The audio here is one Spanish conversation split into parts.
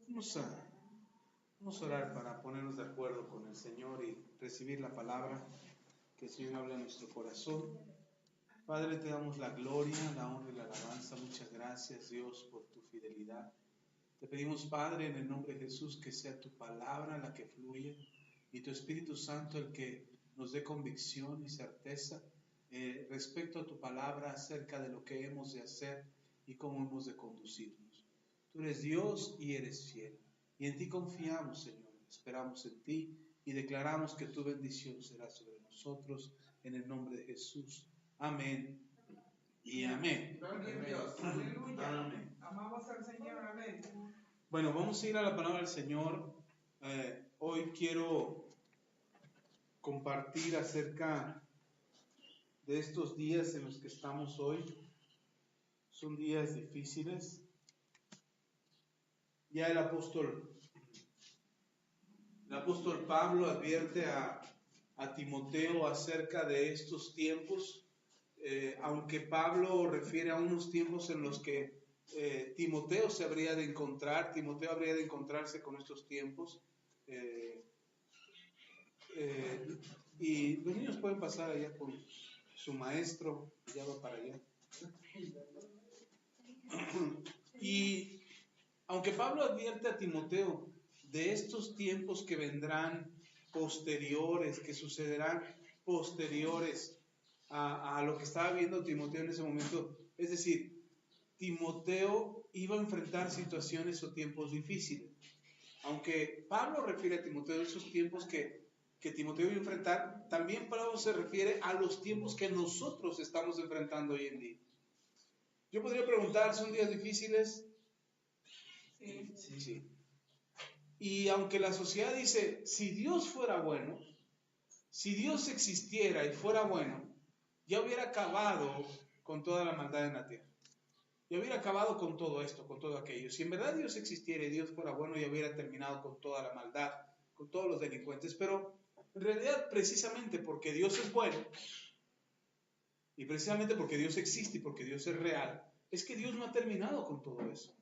Vamos a, vamos a orar para ponernos de acuerdo con el Señor y recibir la palabra que el Señor habla en nuestro corazón. Padre, te damos la gloria, la honra y la alabanza. Muchas gracias, Dios, por tu fidelidad. Te pedimos, Padre, en el nombre de Jesús, que sea tu palabra la que fluye y tu Espíritu Santo el que nos dé convicción y certeza respecto a tu palabra acerca de lo que hemos de hacer y cómo hemos de conducirnos. Tú eres Dios y eres fiel, y en ti confiamos, Señor, esperamos en ti y declaramos que tu bendición será sobre nosotros en el nombre de Jesús. Amén y amén. Gloria a Dios, aleluya. Amén. Amamos al Señor, amén. Bueno, vamos a ir a la palabra del Señor. Hoy quiero compartir acerca de estos días en los que estamos hoy. Son días difíciles. Ya el apóstol Pablo advierte a Timoteo acerca de estos tiempos, aunque Pablo refiere a unos tiempos en los que Timoteo habría de encontrarse con estos tiempos. Y los niños pueden pasar allá con su maestro, ya va para allá. Y aunque Pablo advierte a Timoteo de estos tiempos que vendrán posteriores, que sucederán posteriores a lo que estaba viendo Timoteo en ese momento, es decir, Timoteo iba a enfrentar situaciones o tiempos difíciles. Aunque Pablo refiere a Timoteo de esos tiempos que Timoteo iba a enfrentar, también Pablo se refiere a los tiempos que nosotros estamos enfrentando hoy en día. Yo podría preguntar, ¿son días difíciles? Sí. Y aunque la sociedad dice, si Dios fuera bueno, si Dios existiera y fuera bueno, ya hubiera acabado con toda la maldad en la tierra. Ya hubiera acabado con todo esto, con todo aquello. Si en verdad Dios existiera y Dios fuera bueno, ya hubiera terminado con toda la maldad, con todos los delincuentes. Pero en realidad, precisamente porque Dios es bueno, y precisamente porque Dios existe y porque Dios es real, es que Dios no ha terminado con todo eso.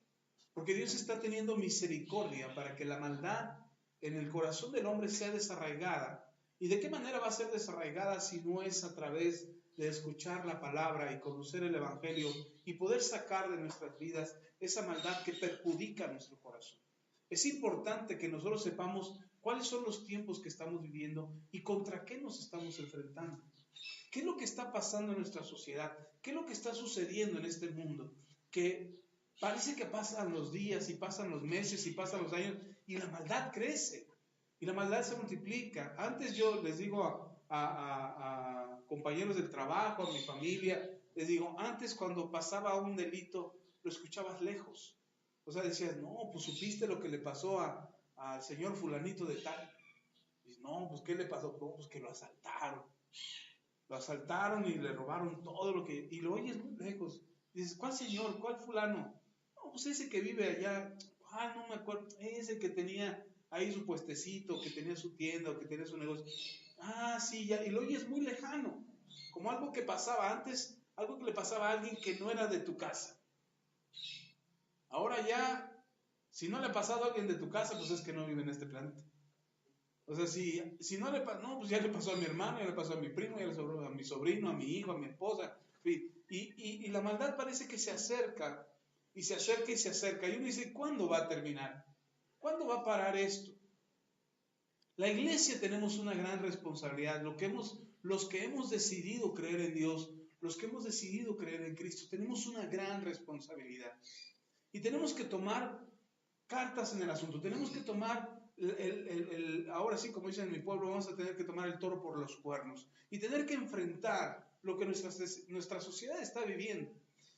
Porque Dios está teniendo misericordia para que la maldad en el corazón del hombre sea desarraigada. ¿Y de qué manera va a ser desarraigada si no es a través de escuchar la palabra y conocer el Evangelio y poder sacar de nuestras vidas esa maldad que perjudica nuestro corazón? Es importante que nosotros sepamos cuáles son los tiempos que estamos viviendo y contra qué nos estamos enfrentando. ¿Qué es lo que está pasando en nuestra sociedad? ¿Qué es lo que está sucediendo en este mundo? Que parece que pasan los días y pasan los meses y pasan los años y la maldad crece y la maldad se multiplica. Antes yo les digo a compañeros del trabajo, a mi familia, les digo, antes cuando pasaba un delito lo escuchabas lejos. O sea, decías, no, pues supiste lo que le pasó al señor fulanito de tal. Y no, pues ¿qué le pasó? No, pues que lo asaltaron. Lo asaltaron y le robaron todo lo que... Y lo oyes muy lejos. Y dices, ¿cuál señor? ¿Cuál fulano? No, pues ese que vive allá. Ah, no me acuerdo. Ese que tenía ahí su puestecito, que tenía su tienda o que tenía su negocio. Ah, sí, ya. Y lo oyes muy lejano. Como algo que pasaba antes, algo que le pasaba a alguien que no era de tu casa. Ahora ya, si no le ha pasado a alguien de tu casa, pues es que no vive en este planeta. O sea, si no le pasó, no, pues ya le pasó a mi hermano, ya le pasó a mi primo, ya le pasó a mi sobrino, a mi hijo, a mi esposa. Y la maldad parece que se acerca, y se acerca y se acerca. Y uno dice, ¿cuándo va a terminar? ¿Cuándo va a parar esto? La iglesia tenemos una gran responsabilidad. Los que hemos decidido creer en Dios, los que hemos decidido creer en Cristo, tenemos una gran responsabilidad. Y tenemos que tomar cartas en el asunto. Tenemos que tomar, ahora sí, como dicen en mi pueblo, vamos a tener que tomar el toro por los cuernos y tener que enfrentar lo que nuestra sociedad está viviendo.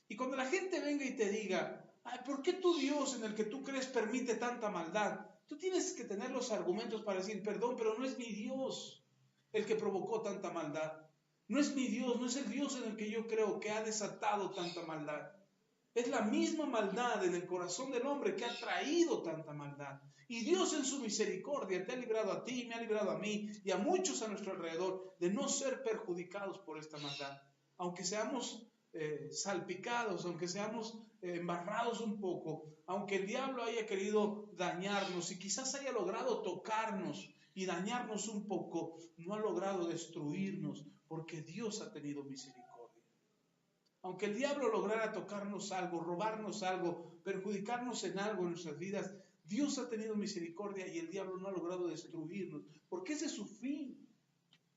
Y cuando la gente venga y te diga, ay, ¿por qué tu Dios en el que tú crees permite tanta maldad? Tú tienes que tener los argumentos para decir, perdón, pero no es mi Dios el que provocó tanta maldad. No es mi Dios, no es el Dios en el que yo creo que ha desatado tanta maldad. Es la misma maldad en el corazón del hombre que ha traído tanta maldad. Y Dios en su misericordia te ha librado a ti, me ha librado a mí y a muchos a nuestro alrededor de no ser perjudicados por esta maldad. Aunque seamos salpicados, aunque seamos embarrados un poco, aunque el diablo haya querido dañarnos y quizás haya logrado tocarnos y dañarnos un poco, no ha logrado destruirnos porque Dios ha tenido misericordia. Aunque el diablo lograra tocarnos algo, robarnos algo, perjudicarnos en algo en nuestras vidas, Dios ha tenido misericordia y el diablo no ha logrado destruirnos, porque ese es su fin.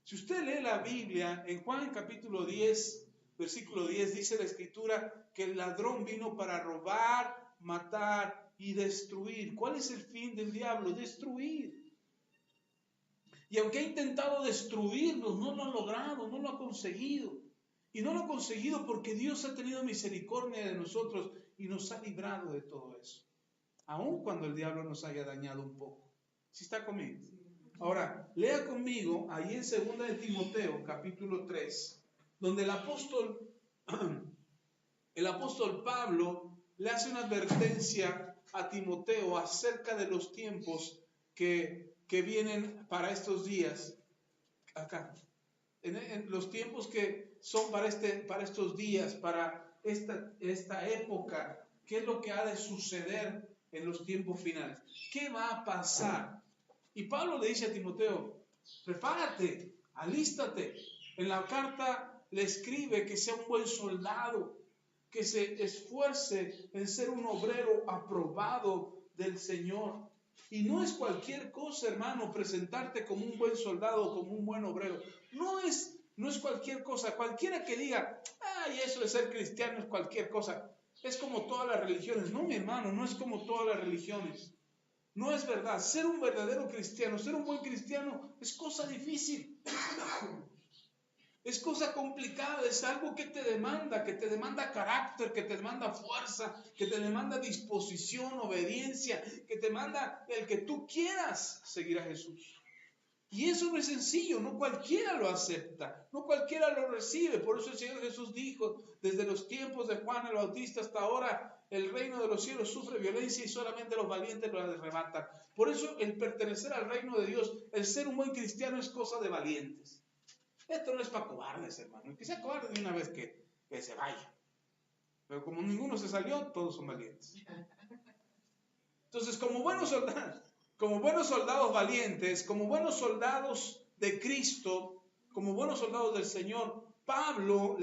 Si usted lee la Biblia, en Juan capítulo 10, versículo 10, dice la Escritura que el ladrón vino para robar, matar y destruir. ¿Cuál es el fin del diablo? Destruir. Y aunque ha intentado destruirnos, no lo ha logrado, no lo ha conseguido. Y no lo ha conseguido porque Dios ha tenido misericordia de nosotros y nos ha librado de todo eso. Aun cuando el diablo nos haya dañado un poco. ¿Sí está conmigo? Ahora, lea conmigo ahí en 2 de Timoteo, capítulo 3, donde el apóstol Pablo le hace una advertencia a Timoteo acerca de los tiempos que vienen para estos días. Acá, en los tiempos que son para estos días, para esta época, ¿qué es lo que ha de suceder en los tiempos finales? ¿Qué va a pasar? Y Pablo le dice a Timoteo, prepárate, alístate. En la carta le escribe que sea un buen soldado, que se esfuerce en ser un obrero aprobado del Señor. Y no es cualquier cosa, hermano, presentarte como un buen soldado, como un buen obrero. No es cualquier cosa. Cualquiera que diga, ay, eso de ser cristiano es cualquier cosa. Es como todas las religiones. No, mi hermano, no es como todas las religiones. No es verdad. Ser un verdadero cristiano, ser un buen cristiano, es cosa difícil. Es cosa complicada, es algo que te demanda carácter, que te demanda fuerza, que te demanda disposición, obediencia, que te demanda el que tú quieras seguir a Jesús. Y eso no es sencillo, no cualquiera lo acepta, no cualquiera lo recibe. Por eso el Señor Jesús dijo, desde los tiempos de Juan el Bautista hasta ahora, el reino de los cielos sufre violencia y solamente los valientes lo arrebatan. Por eso el pertenecer al reino de Dios, el ser un buen cristiano es cosa de valientes. Esto no es para cobardes, hermano. El que sea cobarde de una vez que se vaya. Pero como ninguno se salió, todos son valientes. Entonces, como buenos soldados valientes, como buenos soldados de Cristo, como buenos soldados del Señor, Pablo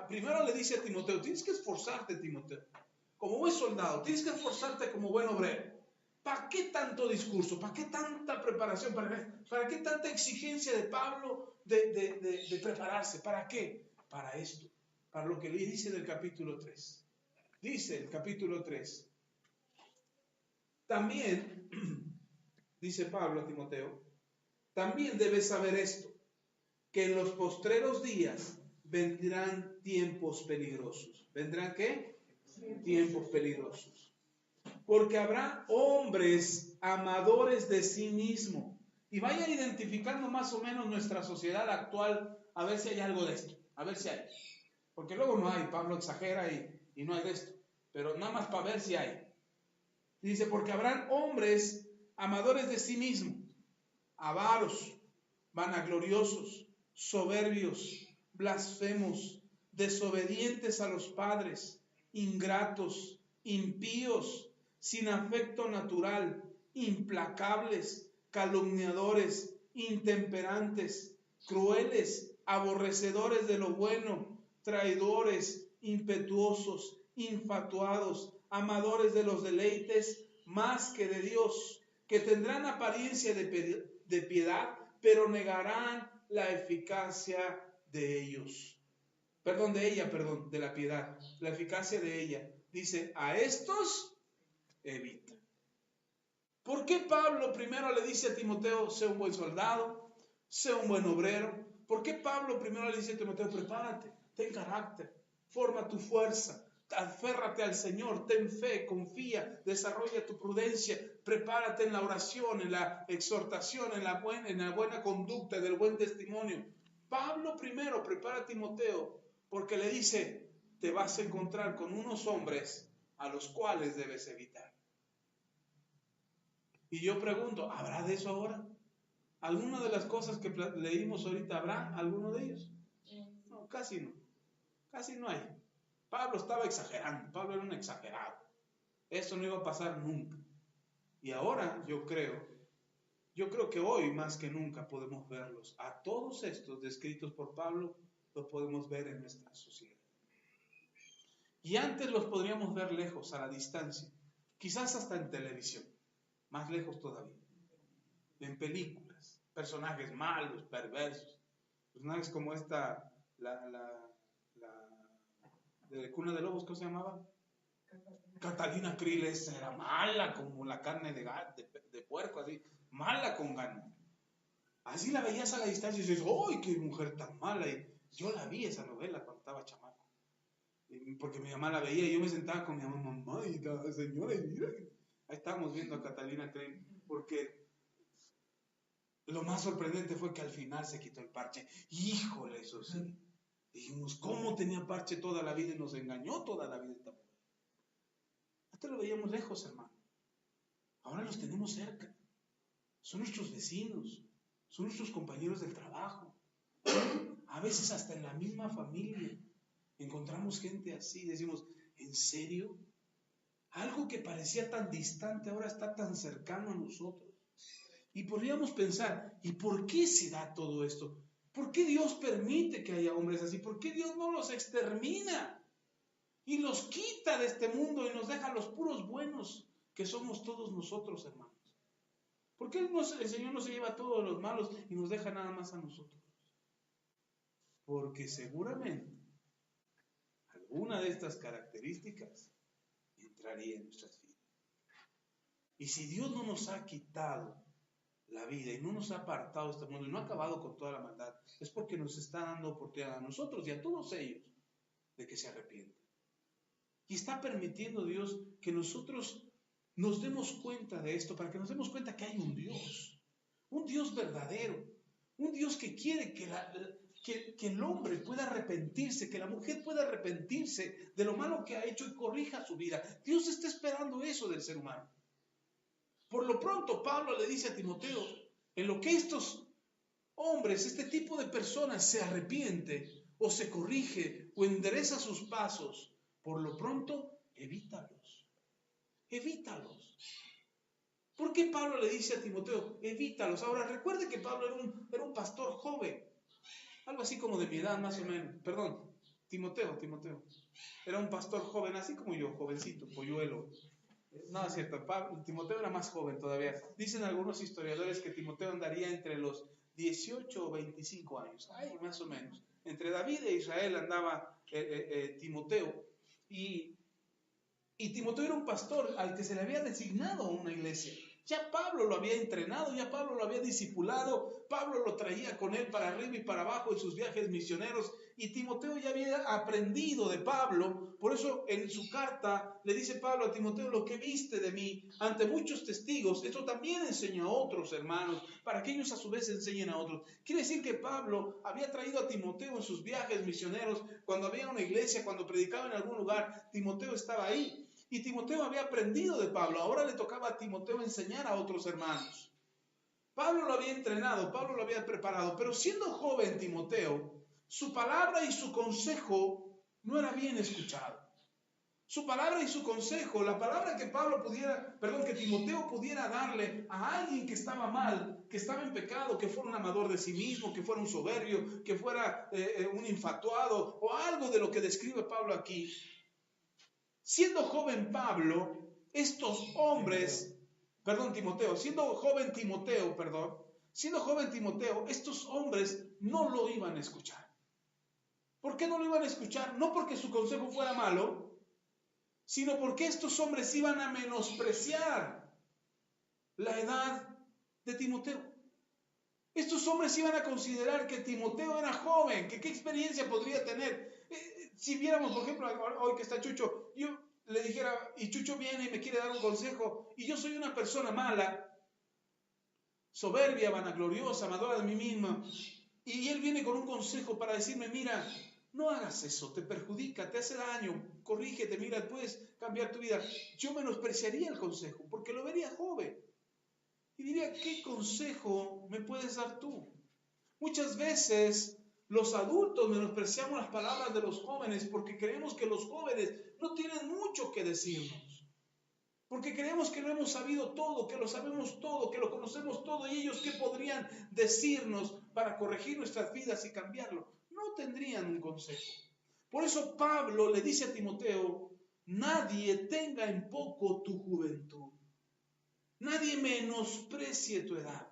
primero le dice a Timoteo, tienes que esforzarte, Timoteo. Como buen soldado, tienes que esforzarte como buen obrero. ¿Para qué tanto discurso? ¿Para qué tanta preparación? ¿Para qué tanta exigencia de Pablo de prepararse? ¿Para qué? Para esto, para lo que le dice en el capítulo 3. Dice el capítulo 3. También, dice Pablo a Timoteo, también debes saber esto, que en los postreros días vendrán tiempos peligrosos. ¿Vendrán qué? Tiempos peligrosos. Porque habrá hombres amadores de sí mismo. Y vaya identificando más o menos nuestra sociedad actual, a ver si hay algo de esto, a ver si hay. Porque luego no hay, Pablo exagera y no hay de esto, pero nada más para ver si hay. Dice, porque habrán hombres amadores de sí mismo, avaros, vanagloriosos, soberbios, blasfemos, desobedientes a los padres, ingratos, impíos, sin afecto natural, implacables, calumniadores, intemperantes, crueles, aborrecedores de lo bueno, traidores, impetuosos, infatuados, amadores de los deleites más que de Dios, que tendrán apariencia de piedad, pero negarán la eficacia de de la piedad, la eficacia de ella. Dice, a estos evita. ¿Por qué Pablo primero le dice a Timoteo, sé un buen soldado, sé un buen obrero? ¿Por qué Pablo primero le dice a Timoteo, prepárate, ten carácter, forma tu fuerza, aférrate al Señor, ten fe, confía, desarrolla tu prudencia, prepárate en la oración, en la exhortación, en la buena conducta, del buen testimonio? Pablo primero prepara a Timoteo porque le dice, te vas a encontrar con unos hombres a los cuales debes evitar. Y yo pregunto, ¿habrá de eso ahora? ¿Alguna de las cosas que leímos ahorita habrá alguno de ellos? No, casi no hay. Pablo estaba exagerando, Pablo era un exagerado. Eso no iba a pasar nunca. Y ahora yo creo que hoy más que nunca podemos verlos. A todos estos descritos por Pablo, los podemos ver en nuestra sociedad. Y antes los podríamos ver lejos, a la distancia, quizás hasta en televisión, más lejos todavía, en películas, personajes malos, perversos, personajes como esta, la de Cuna de Lobos, ¿cómo se llamaba? Catalina Krill era mala como la carne de puerco, así, mala con ganas. Así la veías a la distancia y dices, ¡ay, qué mujer tan mala! Y yo la vi esa novela cuando estaba chamaco, porque mi mamá la veía y yo me sentaba con mi mamá y la señora, y mira, ahí estábamos viendo a Catalina Krill, porque lo más sorprendente fue que al final se quitó el parche. Híjole, eso sí. Dijimos, ¿cómo tenía parche toda la vida y nos engañó toda la vida esta mujer? Antes lo veíamos lejos, hermano. Ahora los tenemos cerca. Son nuestros vecinos, son nuestros compañeros del trabajo. A veces hasta en la misma familia encontramos gente así. Decimos, ¿en serio? Algo que parecía tan distante ahora está tan cercano a nosotros. Y podríamos pensar, ¿y por qué se da todo esto? ¿Por qué Dios permite que haya hombres así? ¿Por qué Dios no los extermina y los quita de este mundo y nos deja los puros buenos que somos todos nosotros, hermanos? ¿Por qué el Señor no se lleva a todos los malos y nos deja nada más a nosotros? Porque seguramente alguna de estas características entraría en nuestras vidas. Y si Dios no nos ha quitado la vida y no nos ha apartado de este mundo y no ha acabado con toda la maldad, es porque nos está dando oportunidad a nosotros y a todos ellos de que se arrepientan. Y está permitiendo Dios que nosotros nos demos cuenta de esto, para que nos demos cuenta que hay un Dios verdadero, un Dios que quiere que el hombre pueda arrepentirse, que la mujer pueda arrepentirse de lo malo que ha hecho y corrija su vida. Dios está esperando eso del ser humano. Por lo pronto, Pablo le dice a Timoteo, en lo que estos hombres, este tipo de personas se arrepiente o se corrige o endereza sus pasos, por lo pronto, evítalos. Evítalos. ¿Por qué Pablo le dice a Timoteo, evítalos? Ahora, recuerde que Pablo era un pastor joven, algo así como de mi edad más o menos. Perdón, Timoteo. Era un pastor joven, así como yo, jovencito, polluelo. No, es cierto, Timoteo era más joven todavía. Dicen algunos historiadores que Timoteo andaría entre los 18 o 25 años, ahí más o menos. Entre David e Israel andaba Timoteo. Y Timoteo era un pastor al que se le había designado una iglesia. Ya Pablo lo había entrenado, ya Pablo lo había discipulado, Pablo lo traía con él para arriba y para abajo en sus viajes misioneros, y Timoteo ya había aprendido de Pablo. Por eso en su carta le dice Pablo a Timoteo, lo que viste de mí ante muchos testigos, esto también enseña a otros hermanos, para que ellos a su vez enseñen a otros. Quiere decir que Pablo había traído a Timoteo en sus viajes misioneros, cuando había una iglesia, cuando predicaba en algún lugar, Timoteo estaba ahí. Y Timoteo había aprendido de Pablo, ahora le tocaba a Timoteo enseñar a otros hermanos. Pablo lo había entrenado, Pablo lo había preparado, pero siendo joven Timoteo, su palabra y su consejo no era bien escuchado. Su palabra y su consejo, la palabra que Timoteo pudiera darle a alguien que estaba mal, que estaba en pecado, que fuera un amador de sí mismo, que fuera un soberbio, que fuera un infatuado o algo de lo que describe Pablo aquí. Siendo joven Timoteo, estos hombres no lo iban a escuchar. ¿Por qué no lo iban a escuchar? No porque su consejo fuera malo, sino porque estos hombres iban a menospreciar la edad de Timoteo. Estos hombres iban a considerar que Timoteo era joven, que qué experiencia podría tener. Si viéramos, por ejemplo, hoy que está Chucho, yo le dijera, y Chucho viene y me quiere dar un consejo, y yo soy una persona mala, soberbia, vanagloriosa, amadora de mí misma, y él viene con un consejo para decirme, mira, no hagas eso, te perjudica, te hace daño, corrígete, mira, puedes cambiar tu vida. Yo menospreciaría el consejo, porque lo vería joven. Y diría, ¿qué consejo me puedes dar tú? Muchas veces Los adultos menospreciamos las palabras de los jóvenes porque creemos que los jóvenes no tienen mucho que decirnos. Porque creemos que lo hemos sabido todo, que lo sabemos todo, que lo conocemos todo, y ellos ¿qué podrían decirnos para corregir nuestras vidas y cambiarlo? No tendrían un consejo. Por eso Pablo le dice a Timoteo, nadie tenga en poco tu juventud. Nadie menosprecie tu edad.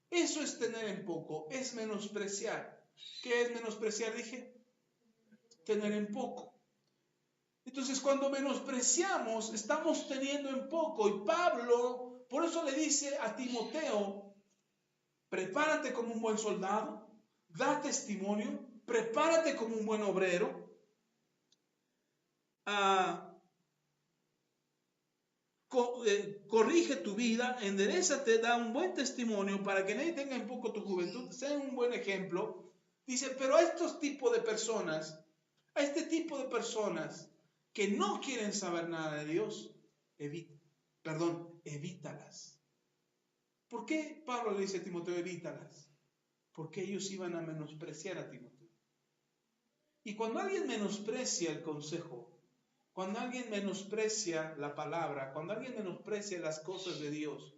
Eso es tener en poco, es menospreciar. ¿Qué es menospreciar? Dije, tener en poco. Entonces, cuando menospreciamos, estamos teniendo en poco. Y Pablo, por eso le dice a Timoteo, prepárate como un buen soldado, da testimonio, prepárate como un buen obrero, corrige tu vida, enderézate, da un buen testimonio para que nadie tenga en poco tu juventud, sea un buen ejemplo. Dice, pero a estos tipos de personas, a este tipo de personas que no quieren saber nada de Dios, evítalas. ¿Por qué Pablo le dice a Timoteo, evítalas? Porque ellos iban a menospreciar a Timoteo. Y cuando alguien menosprecia el consejo, cuando alguien menosprecia la palabra, cuando alguien menosprecia las cosas de Dios,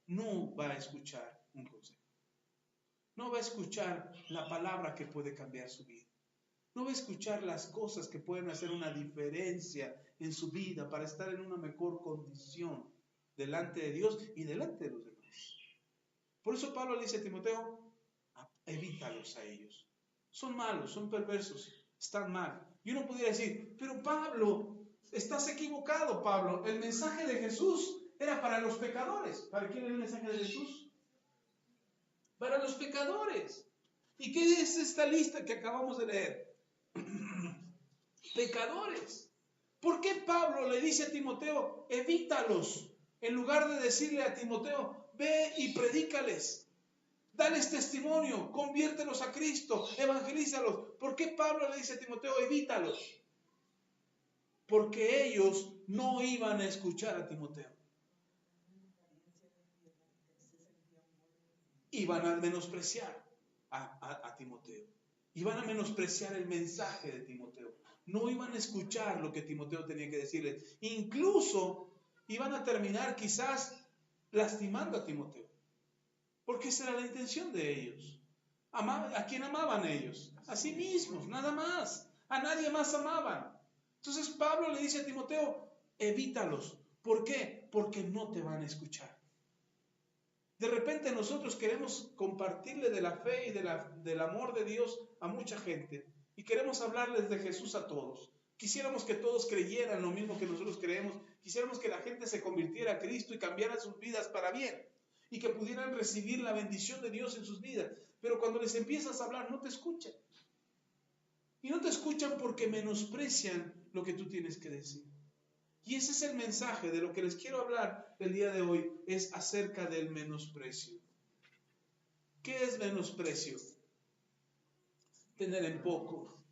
no va a escuchar un consejo. No va a escuchar la palabra que puede cambiar su vida. No va a escuchar las cosas que pueden hacer una diferencia en su vida para estar en una mejor condición delante de Dios y delante de los demás. Por eso Pablo le dice a Timoteo, evítalos a ellos. Son malos, son perversos, están mal. Y uno podría decir, pero Pablo, estás equivocado, Pablo. El mensaje de Jesús era para los pecadores. ¿Para quién era el mensaje de Jesús? Para los pecadores. ¿Y qué es esta lista que acabamos de leer? Pecadores. ¿Por qué Pablo le dice a Timoteo, evítalos? En lugar de decirle a Timoteo, ve y predícales. Dales testimonio, conviértelos a Cristo, evangelízalos. ¿Por qué Pablo le dice a Timoteo, evítalos? Porque ellos no iban a escuchar a Timoteo. Iban a menospreciar a Timoteo. Iban a menospreciar el mensaje de Timoteo. No iban a escuchar lo que Timoteo tenía que decirles. Incluso iban a terminar quizás lastimando a Timoteo. Porque esa era la intención de ellos. ¿A quién amaban ellos? A sí mismos, nada más. A nadie más amaban. Entonces Pablo le dice a Timoteo, evítalos. ¿Por qué? Porque no te van a escuchar. De repente nosotros queremos compartirle de la fe y del amor de Dios a mucha gente. Y queremos hablarles de Jesús a todos. Quisiéramos que todos creyeran lo mismo que nosotros creemos. Quisiéramos que la gente se convirtiera a Cristo y cambiara sus vidas para bien. Y que pudieran recibir la bendición de Dios en sus vidas. Pero cuando les empiezas a hablar, no te escuchan. Y no te escuchan porque menosprecian lo que tú tienes que decir. Y ese es el mensaje de lo que les quiero hablar el día de hoy, es acerca del menosprecio. ¿Qué es menosprecio? Tener en poco.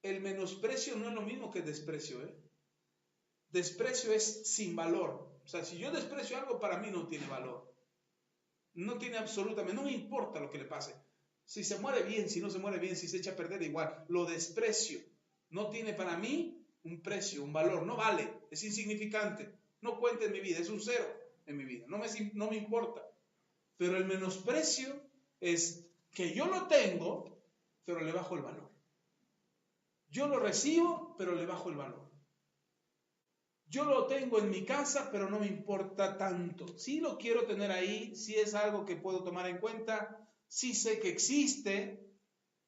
El menosprecio no es lo mismo que desprecio, Desprecio es sin valor. O sea, si yo desprecio algo, para mí no tiene valor. No tiene absolutamente, no me importa lo que le pase. Si se muere bien, si no se muere bien, si se echa a perder, igual. Lo desprecio. No tiene para mí un precio, un valor, no vale, es insignificante, no cuenta en mi vida, es un cero en mi vida, no me importa. Pero el menosprecio es que yo lo tengo, pero le bajo el valor. Yo lo recibo, pero le bajo el valor. Yo lo tengo en mi casa, pero no me importa tanto. Sí lo quiero tener ahí, sí es algo que puedo tomar en cuenta, sí sé que existe,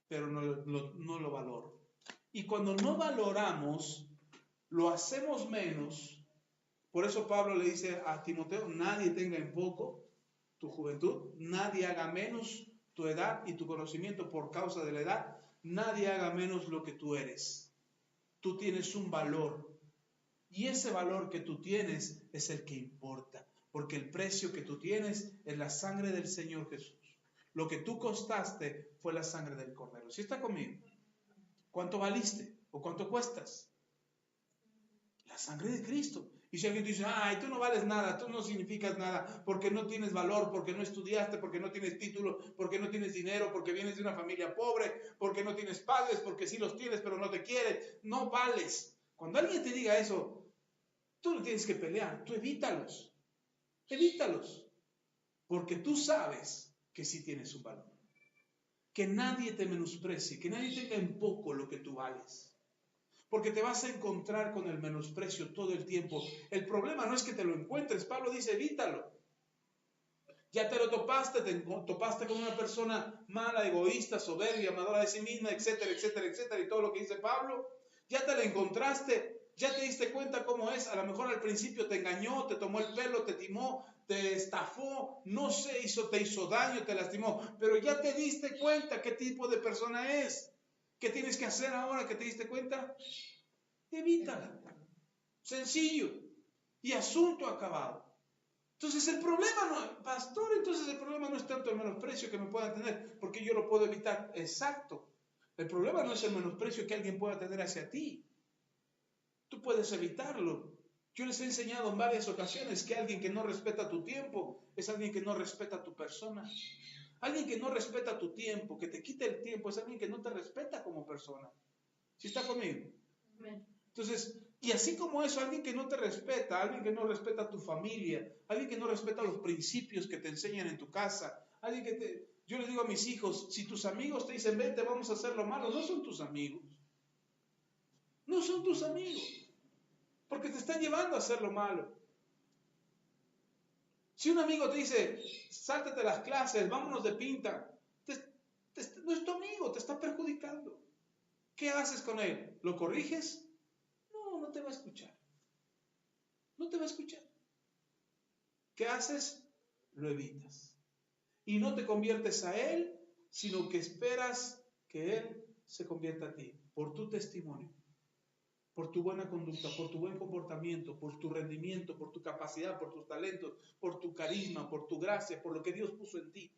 pero no lo valoro. Y cuando no valoramos, lo hacemos menos. Por eso Pablo le dice a Timoteo, nadie tenga en poco tu juventud, nadie haga menos tu edad y tu conocimiento por causa de la edad, nadie haga menos lo que tú eres. Tú tienes un valor y ese valor que tú tienes es el que importa, porque el precio que tú tienes es la sangre del Señor Jesús. Lo que tú costaste fue la sangre del Cordero. ¿Sí está conmigo? ¿Cuánto valiste o cuánto cuestas? La sangre de Cristo. Y si alguien dice, ay, tú no vales nada, tú no significas nada, porque no tienes valor, porque no estudiaste, porque no tienes título, porque no tienes dinero, porque vienes de una familia pobre, porque no tienes padres, porque sí los tienes, pero no te quieren, no vales. Cuando alguien te diga eso, tú no tienes que pelear, tú evítalos. Evítalos. Porque tú sabes que sí tienes un valor. Que nadie te menosprecie, que nadie tenga en poco lo que tú vales. Porque te vas a encontrar con el menosprecio todo el tiempo. El problema no es que te lo encuentres. Pablo dice, evítalo. Ya te lo topaste, topaste con una persona mala, egoísta, soberbia, amadora de sí misma, etcétera, etcétera, etcétera, y todo lo que dice Pablo. Ya te la encontraste, ya te diste cuenta cómo es. A lo mejor al principio te engañó, te tomó el pelo, te timó, te estafó, no sé, te hizo daño, te lastimó, pero ya te diste cuenta qué tipo de persona es. ¿Qué tienes que hacer ahora que te diste cuenta? Evítala. Sencillo. Y asunto acabado. Entonces el problema no, pastor, entonces el problema no es tanto el menosprecio que me puedan tener, porque yo lo puedo evitar. Exacto. El problema no es el menosprecio que alguien pueda tener hacia ti. Tú puedes evitarlo. Yo les he enseñado en varias ocasiones que alguien que no respeta tu tiempo es alguien que no respeta tu persona. Alguien que no respeta tu tiempo, que te quita el tiempo, es alguien que no te respeta como persona. ¿Sí está conmigo? Entonces, y así como eso, alguien que no te respeta, alguien que no respeta a tu familia, alguien que no respeta los principios que te enseñan en tu casa, alguien que yo les digo a mis hijos, si tus amigos te dicen, vente, vamos a hacer lo malo, no son tus amigos. No son tus amigos, porque te están llevando a hacer lo malo. Si un amigo te dice, sáltate las clases, vámonos de pinta, no es tu amigo, te está perjudicando. ¿Qué haces con él? ¿Lo corriges? No, no te va a escuchar. No te va a escuchar. ¿Qué haces? Lo evitas. Y no te conviertes a él, sino que esperas que él se convierta a ti, por tu testimonio, por tu buena conducta, por tu buen comportamiento, por tu rendimiento, por tu capacidad, por tus talentos, por tu carisma, por tu gracia, por lo que Dios puso en ti.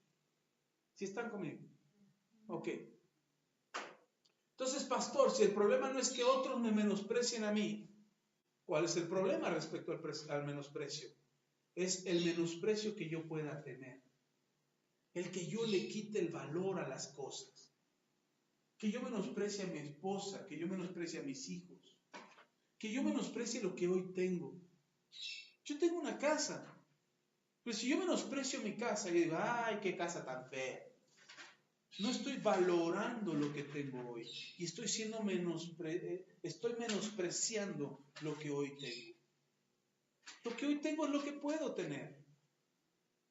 ¿Sí están conmigo? Ok. Entonces, pastor, si el problema no es que otros me menosprecien a mí, ¿cuál es el problema respecto al menosprecio? Es el menosprecio que yo pueda tener. El que yo le quite el valor a las cosas. Que yo menosprecie a mi esposa, que yo menosprecie a mis hijos. Que yo menosprecie lo que hoy tengo. Yo tengo una casa. Pero si yo menosprecio mi casa y digo, ay, qué casa tan fea. No estoy valorando lo que tengo hoy. Y estoy menospreciando lo que hoy tengo. Lo que hoy tengo es lo que puedo tener.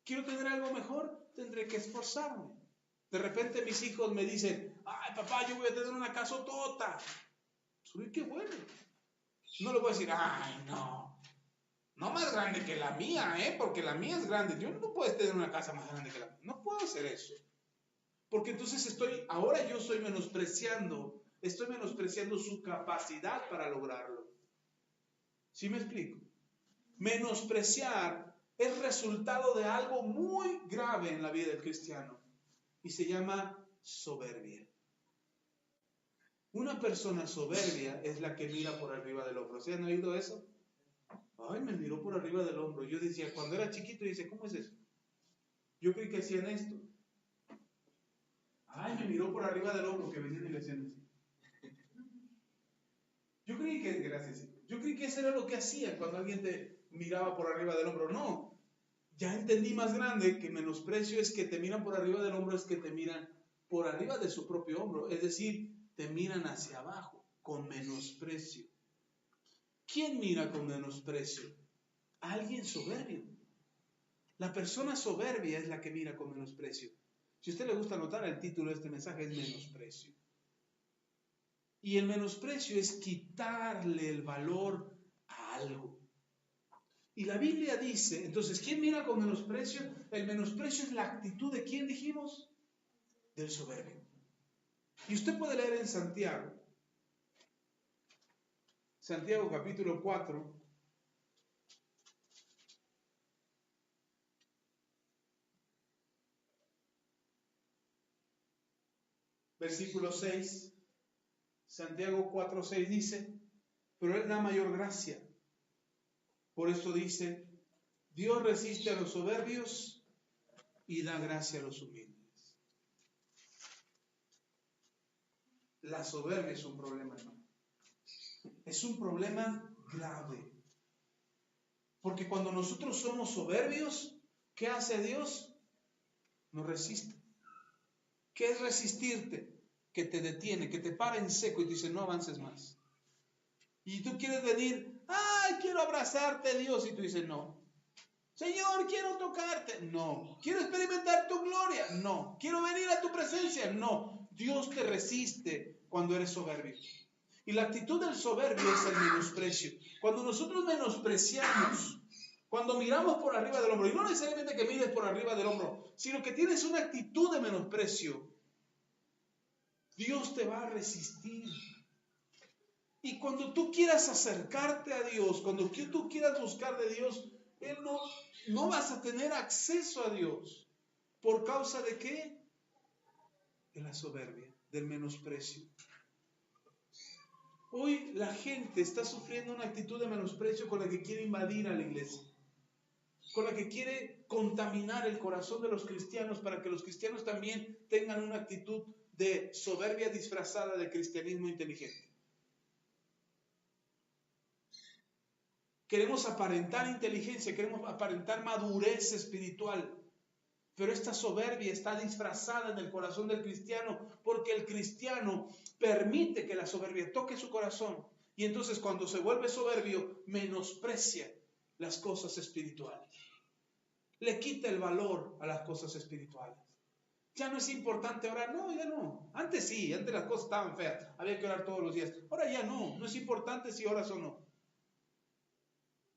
¿Quiero tener algo mejor? Tendré que esforzarme. De repente mis hijos me dicen, ay papá, yo voy a tener una casotota. Uy, qué bueno. No le voy a decir, ay no, no más grande que la mía, porque la mía es grande. Yo no puedo tener una casa más grande que la mía. No puedo hacer eso. Porque entonces ahora yo estoy menospreciando su capacidad para lograrlo. ¿Sí me explico? Menospreciar es resultado de algo muy grave en la vida del cristiano y se llama soberbia. Una persona soberbia es la que mira por arriba del hombro. ¿Sí han oído eso? Ay, me miró por arriba del hombro. Yo decía, cuando era chiquito, decía, ¿cómo es eso? Yo creí que hacían esto. Ay, me miró por arriba del hombro, que venían y le hacían así. Yo creí que eso era lo que hacían cuando alguien te miraba por arriba del hombro. No, ya entendí más grande que menosprecio es que te miran por arriba del hombro, es que te miran por arriba de su propio hombro. Es decir, te miran hacia abajo, con menosprecio. ¿Quién mira con menosprecio? Alguien soberbio. La persona soberbia es la que mira con menosprecio. Si a usted le gusta anotar, el título de este mensaje es menosprecio. Y el menosprecio es quitarle el valor a algo. Y la Biblia dice, entonces, ¿quién mira con menosprecio? El menosprecio es la actitud de ¿quién dijimos? Del soberbio. Y usted puede leer en Santiago capítulo 4, versículo 6. Santiago 4:6 dice, pero Él da mayor gracia. Por eso dice, Dios resiste a los soberbios y da gracia a los humildes. La soberbia es un problema, hermano. Es un problema grave. Porque cuando nosotros somos soberbios, ¿qué hace Dios? Nos resiste. ¿Qué es resistirte? Que te detiene, que te para en seco y te dice, no avances más. Y tú quieres venir, ¡ay, quiero abrazarte, Dios! Y tú dices, no. Señor, quiero tocarte. No. Quiero experimentar tu gloria. No. Quiero venir a tu presencia. No. Dios te resiste cuando eres soberbio. Y la actitud del soberbio es el menosprecio. Cuando nosotros menospreciamos, cuando miramos por arriba del hombro, y no necesariamente que mires por arriba del hombro, sino que tienes una actitud de menosprecio, Dios te va a resistir. Y cuando tú quieras acercarte a Dios, cuando tú quieras buscar de Dios, no vas a tener acceso a Dios. ¿Por causa de qué? De la soberbia, del menosprecio. Hoy la gente está sufriendo una actitud de menosprecio con la que quiere invadir a la iglesia, con la que quiere contaminar el corazón de los cristianos para que los cristianos también tengan una actitud de soberbia disfrazada de cristianismo inteligente. Queremos aparentar inteligencia, queremos aparentar madurez espiritual, pero esta soberbia está disfrazada en el corazón del cristiano porque el cristiano permite que la soberbia toque su corazón y entonces cuando se vuelve soberbio menosprecia las cosas espirituales. Le quita el valor a las cosas espirituales. Ya no es importante orar, no, ya no. Antes sí, antes las cosas estaban feas, había que orar todos los días. Ahora ya no es importante si oras o no.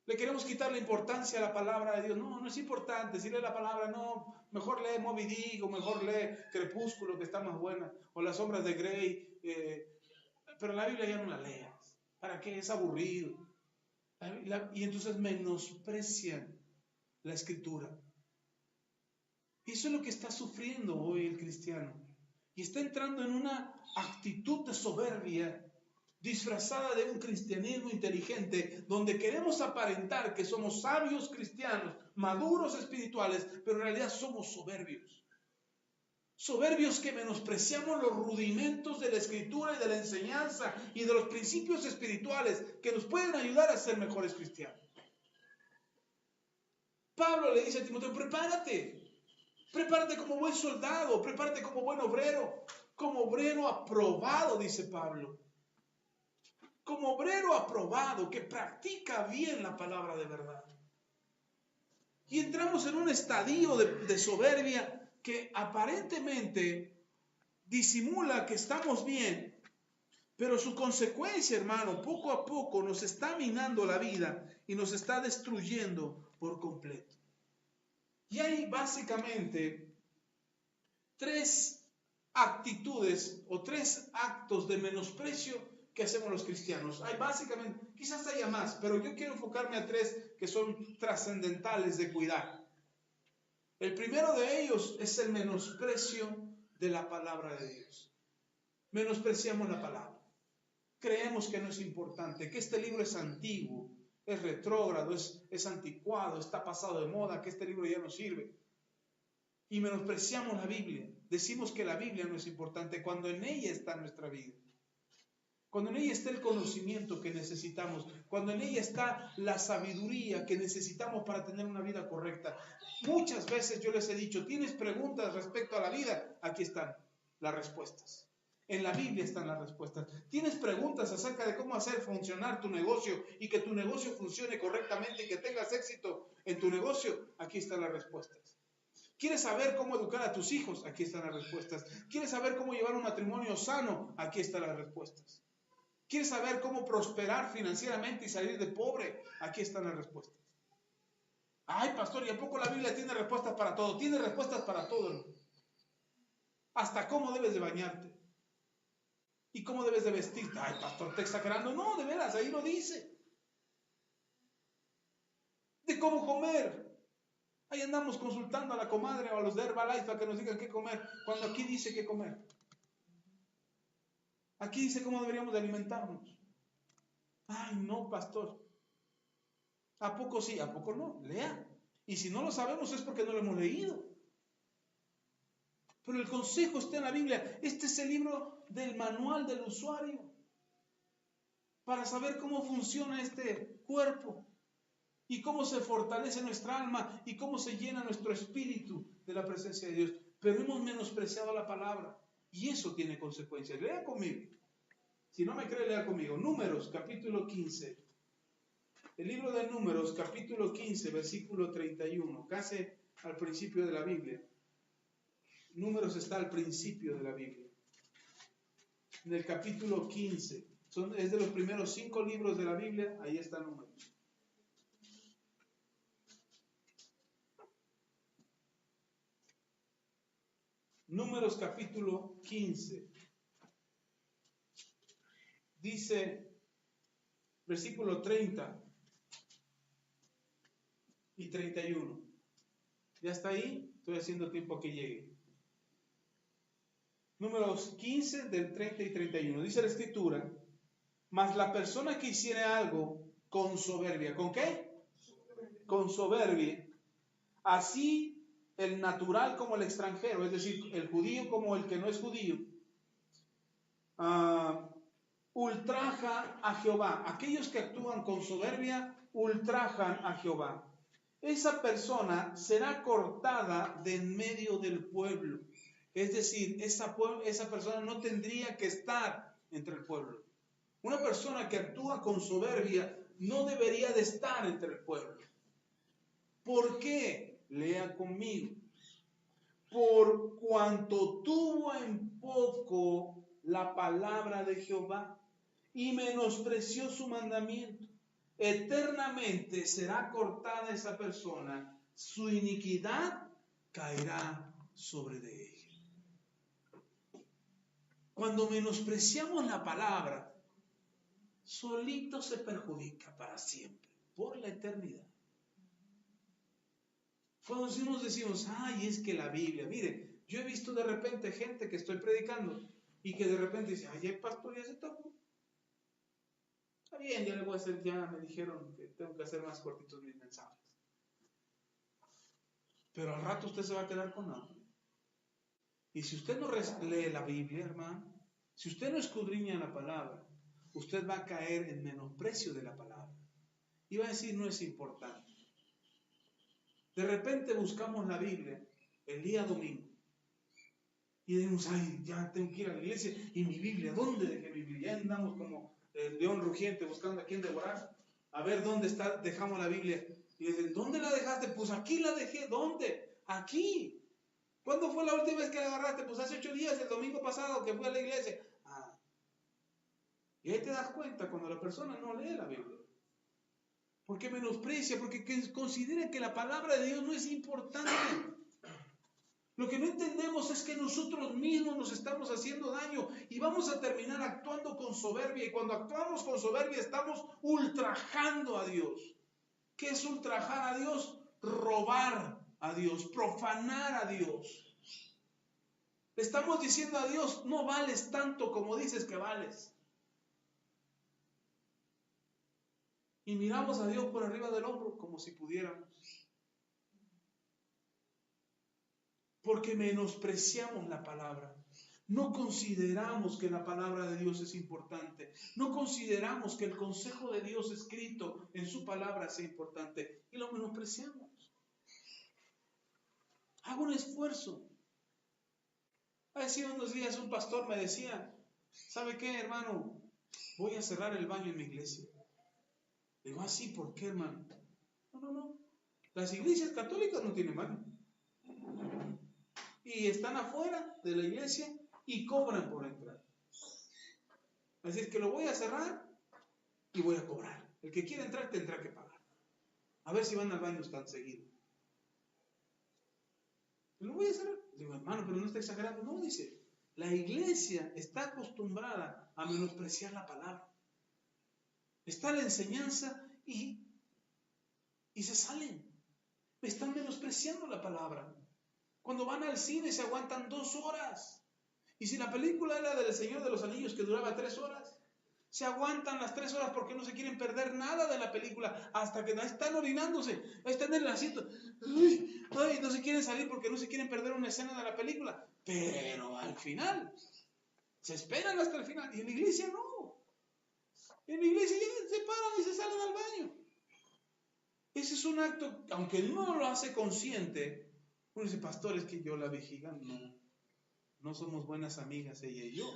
Le queremos quitar la importancia a la palabra de Dios. No es importante. Si lee la palabra, no. Mejor lee Moby Dick o mejor lee Crepúsculo, que está más buena. O Las sombras de Grey. Pero la Biblia ya no la leas. ¿Para qué? Es aburrido. Y entonces menosprecian la Escritura. Eso es lo que está sufriendo hoy el cristiano. Y está entrando en una actitud de soberbia disfrazada de un cristianismo inteligente, donde queremos aparentar que somos sabios cristianos, maduros espirituales, pero en realidad somos soberbios. Soberbios que menospreciamos los rudimentos de la escritura y de la enseñanza y de los principios espirituales que nos pueden ayudar a ser mejores cristianos. Pablo le dice a Timoteo, prepárate como buen soldado, prepárate como buen obrero, como obrero aprobado, dice Pablo. Como obrero aprobado que practica bien la palabra de verdad. Y entramos en un estadio de soberbia que aparentemente disimula que estamos bien, pero su consecuencia, hermano, poco a poco nos está minando la vida y nos está destruyendo por completo. Y hay básicamente tres actitudes o tres actos de menosprecio que hacemos los cristianos. Hay básicamente, quizás haya más, pero yo quiero enfocarme a tres que son trascendentales de cuidar. El primero de ellos es el menosprecio de la palabra de Dios. Menospreciamos la palabra. Creemos que no es importante, que este libro es antiguo, es retrógrado, es anticuado, está pasado de moda, que este libro ya no sirve. Y menospreciamos la Biblia. Decimos que la Biblia no es importante cuando en ella está nuestra vida. Cuando en ella está el conocimiento que necesitamos, cuando en ella está la sabiduría que necesitamos para tener una vida correcta. Muchas veces yo les he dicho, ¿tienes preguntas respecto a la vida? Aquí están las respuestas. En la Biblia están las respuestas. ¿Tienes preguntas acerca de cómo hacer funcionar tu negocio y que tu negocio funcione correctamente y que tengas éxito en tu negocio? Aquí están las respuestas. ¿Quieres saber cómo educar a tus hijos? Aquí están las respuestas. ¿Quieres saber cómo llevar un matrimonio sano? Aquí están las respuestas. ¿Quieres saber cómo prosperar financieramente y salir de pobre? Aquí están las respuestas. Ay, pastor, ¿y a poco la Biblia tiene respuestas para todo? Tiene respuestas para todo, ¿no? Hasta cómo debes de bañarte. ¿Y cómo debes de vestirte? Ay, pastor, ¿te exagerando? No, de veras, ahí lo dice. De cómo comer. Ahí andamos consultando a la comadre o a los de Herbalife para que nos digan qué comer, cuando aquí dice qué comer. Aquí dice cómo deberíamos de alimentarnos. Ay, no, pastor. ¿A poco sí? ¿A poco no? Lea. Y si no lo sabemos es porque no lo hemos leído. Pero el consejo está en la Biblia. Este es el libro del manual del usuario para saber cómo funciona este cuerpo y cómo se fortalece nuestra alma y cómo se llena nuestro espíritu de la presencia de Dios. Pero hemos menospreciado la palabra y eso tiene consecuencias. Lea conmigo. Si no me cree, lea conmigo. Números, capítulo 15. El libro de Números, capítulo 15, versículo 31, casi al principio de la Biblia. Números está al principio de la Biblia. En el capítulo 15, es de los primeros 5 libros de la Biblia, ahí está Números. Números capítulo 15. Dice, versículo 30 y 31. ¿Ya está ahí? Estoy haciendo tiempo que llegue. Números 15 del 30 y 31. Dice la Escritura, mas la persona que hiciere algo con soberbia, ¿con qué? Con soberbia. Así el natural como el extranjero, es decir, el judío como el que no es judío, ultraja a Jehová. Aquellos que actúan con soberbia ultrajan a Jehová. Esa persona será cortada de en medio del pueblo. Es decir, esa persona no tendría que estar entre el pueblo. Una persona que actúa con soberbia no debería de estar entre el pueblo. ¿Por qué? Lea conmigo. Por cuanto tuvo en poco la palabra de Jehová y menospreció su mandamiento, eternamente será cortada esa persona, su iniquidad caerá sobre de ella. Cuando menospreciamos la palabra, solito se perjudica para siempre, por la eternidad. Cuando decimos, ay, es que la Biblia, mire, yo he visto de repente gente que estoy predicando y que de repente dice, ay, el pastor ya se tapó. Está bien, ya le voy a hacer, ya me dijeron que tengo que hacer más cortitos mis mensajes. Pero al rato usted se va a quedar con hambre. Y si usted no lee la Biblia, hermano, si usted no escudriña la palabra, usted va a caer en menosprecio de la palabra. Y va a decir, no es importante. De repente buscamos la Biblia el día domingo. Y decimos, ay, ya tengo que ir a la iglesia. ¿Y mi Biblia? ¿Dónde dejé mi Biblia? Ya andamos como el león rugiente buscando a quién devorar. A ver dónde está, dejamos la Biblia. Y dicen, ¿dónde la dejaste? Pues aquí la dejé. ¿Dónde? Aquí. ¿Cuándo fue la última vez que la agarraste? Pues hace 8 días, el domingo pasado que fui a la iglesia. Y ahí te das cuenta cuando la persona no lee la Biblia. Porque menosprecia, porque considera que la palabra de Dios no es importante. Lo que no entendemos es que nosotros mismos nos estamos haciendo daño y vamos a terminar actuando con soberbia. Y cuando actuamos con soberbia estamos ultrajando a Dios. ¿Qué es ultrajar a Dios? Robar a Dios, profanar a Dios. Le estamos diciendo a Dios, no vales tanto como dices que vales. Y miramos a Dios por arriba del hombro como si pudiéramos. Porque menospreciamos la palabra. No consideramos que la palabra de Dios es importante. No consideramos que el consejo de Dios escrito en su palabra sea importante. Y lo menospreciamos. Hago un esfuerzo. Hace unos días un pastor me decía, ¿sabe qué, hermano? Voy a cerrar el baño en mi iglesia. Digo, ¿así? ¿Por qué, hermano? No. Las iglesias católicas no tienen baño. Y están afuera de la iglesia y cobran por entrar. Así es que lo voy a cerrar y voy a cobrar. El que quiera entrar tendrá que pagar. A ver si van al baño tan seguido. Lo voy a cerrar. Digo, hermano, pero no está exagerando. No, dice, la iglesia está acostumbrada a menospreciar la palabra. Está la enseñanza y se salen. Están menospreciando la palabra. Cuando van al cine se aguantan 2 horas. Y si la película era del Señor de los Anillos que duraba 3 horas, Se aguantan las 3 horas porque no se quieren perder nada de la película, hasta que están orinándose, están en el asiento, ay, no se quieren salir porque no se quieren perder una escena de la película, pero al final, se esperan hasta el final, y en la iglesia no, en la iglesia ya se paran y se salen al baño. Ese es un acto, aunque no lo hace consciente, uno dice, pastor, es que yo la vejiga, no somos buenas amigas ella y yo,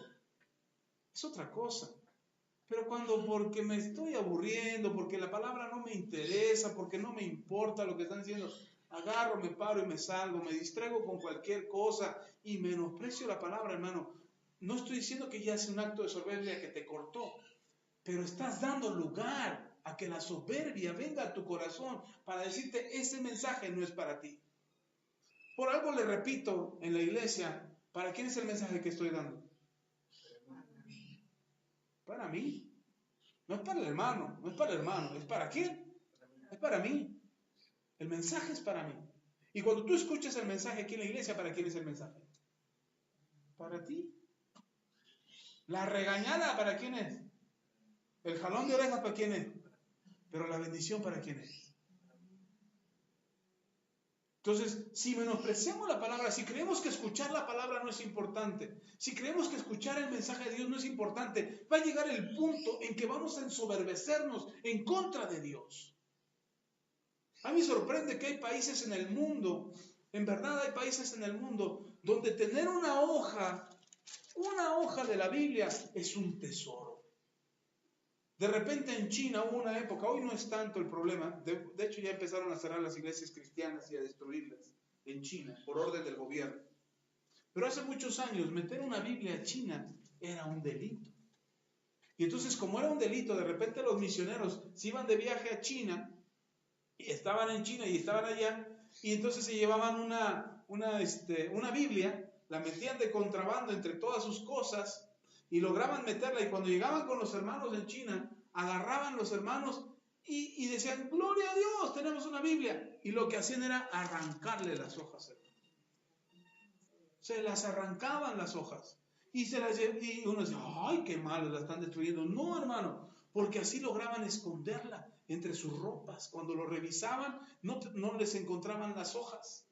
es otra cosa. Pero cuando porque me estoy aburriendo, porque la palabra no me interesa, porque no me importa lo que están diciendo, agarro, me paro y me salgo, me distraigo con cualquier cosa y menosprecio la palabra, hermano. No estoy diciendo que ya sea un acto de soberbia que te cortó, pero estás dando lugar a que la soberbia venga a tu corazón para decirte, ese mensaje no es para ti. Por algo le repito en la iglesia, ¿para quién es el mensaje que estoy dando? Para mí. No es para el hermano, no es para el hermano, ¿es para quién? Es para mí. El mensaje es para mí. Y cuando tú escuchas el mensaje aquí en la iglesia, ¿para quién es el mensaje? Para ti. La regañada, ¿para quién es? El jalón de orejas, ¿para quién es? Pero la bendición, ¿para quién es? Entonces, si menospreciamos la palabra, si creemos que escuchar la palabra no es importante, si creemos que escuchar el mensaje de Dios no es importante, va a llegar el punto en que vamos a ensoberbecernos en contra de Dios. A mí me sorprende que hay países en el mundo, en verdad hay países en el mundo, donde tener una hoja de la Biblia es un tesoro. De repente en China hubo una época, hoy no es tanto el problema, de hecho ya empezaron a cerrar las iglesias cristianas y a destruirlas en China por orden del gobierno. Pero hace muchos años meter una Biblia china era un delito. Y entonces como era un delito, de repente los misioneros se iban de viaje a China, y estaban en China y estaban allá, y entonces se llevaban una Biblia, la metían de contrabando entre todas sus cosas, y lograban meterla, y cuando llegaban con los hermanos en China, agarraban los hermanos y decían, gloria a Dios, tenemos una Biblia, y lo que hacían era arrancarle las hojas. Se las arrancaban las hojas, y uno decía, ay, qué malo, la están destruyendo. No, hermano, porque así lograban esconderla entre sus ropas. Cuando lo revisaban, no les encontraban las hojas.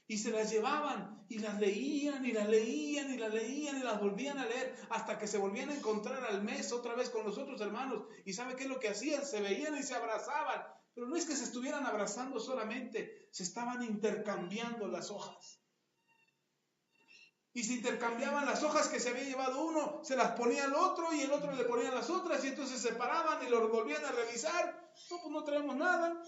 Y se las llevaban y las leían y las leían y las leían y las volvían a leer hasta que se volvían a encontrar al mes otra vez con los otros hermanos. ¿Y sabe qué es lo que hacían? Se veían y se abrazaban. Pero no es que se estuvieran abrazando solamente, se estaban intercambiando las hojas. Y se intercambiaban las hojas que se había llevado uno, se las ponía al otro y el otro le ponía las otras y entonces se paraban y lo volvían a revisar. No, pues no traemos nada.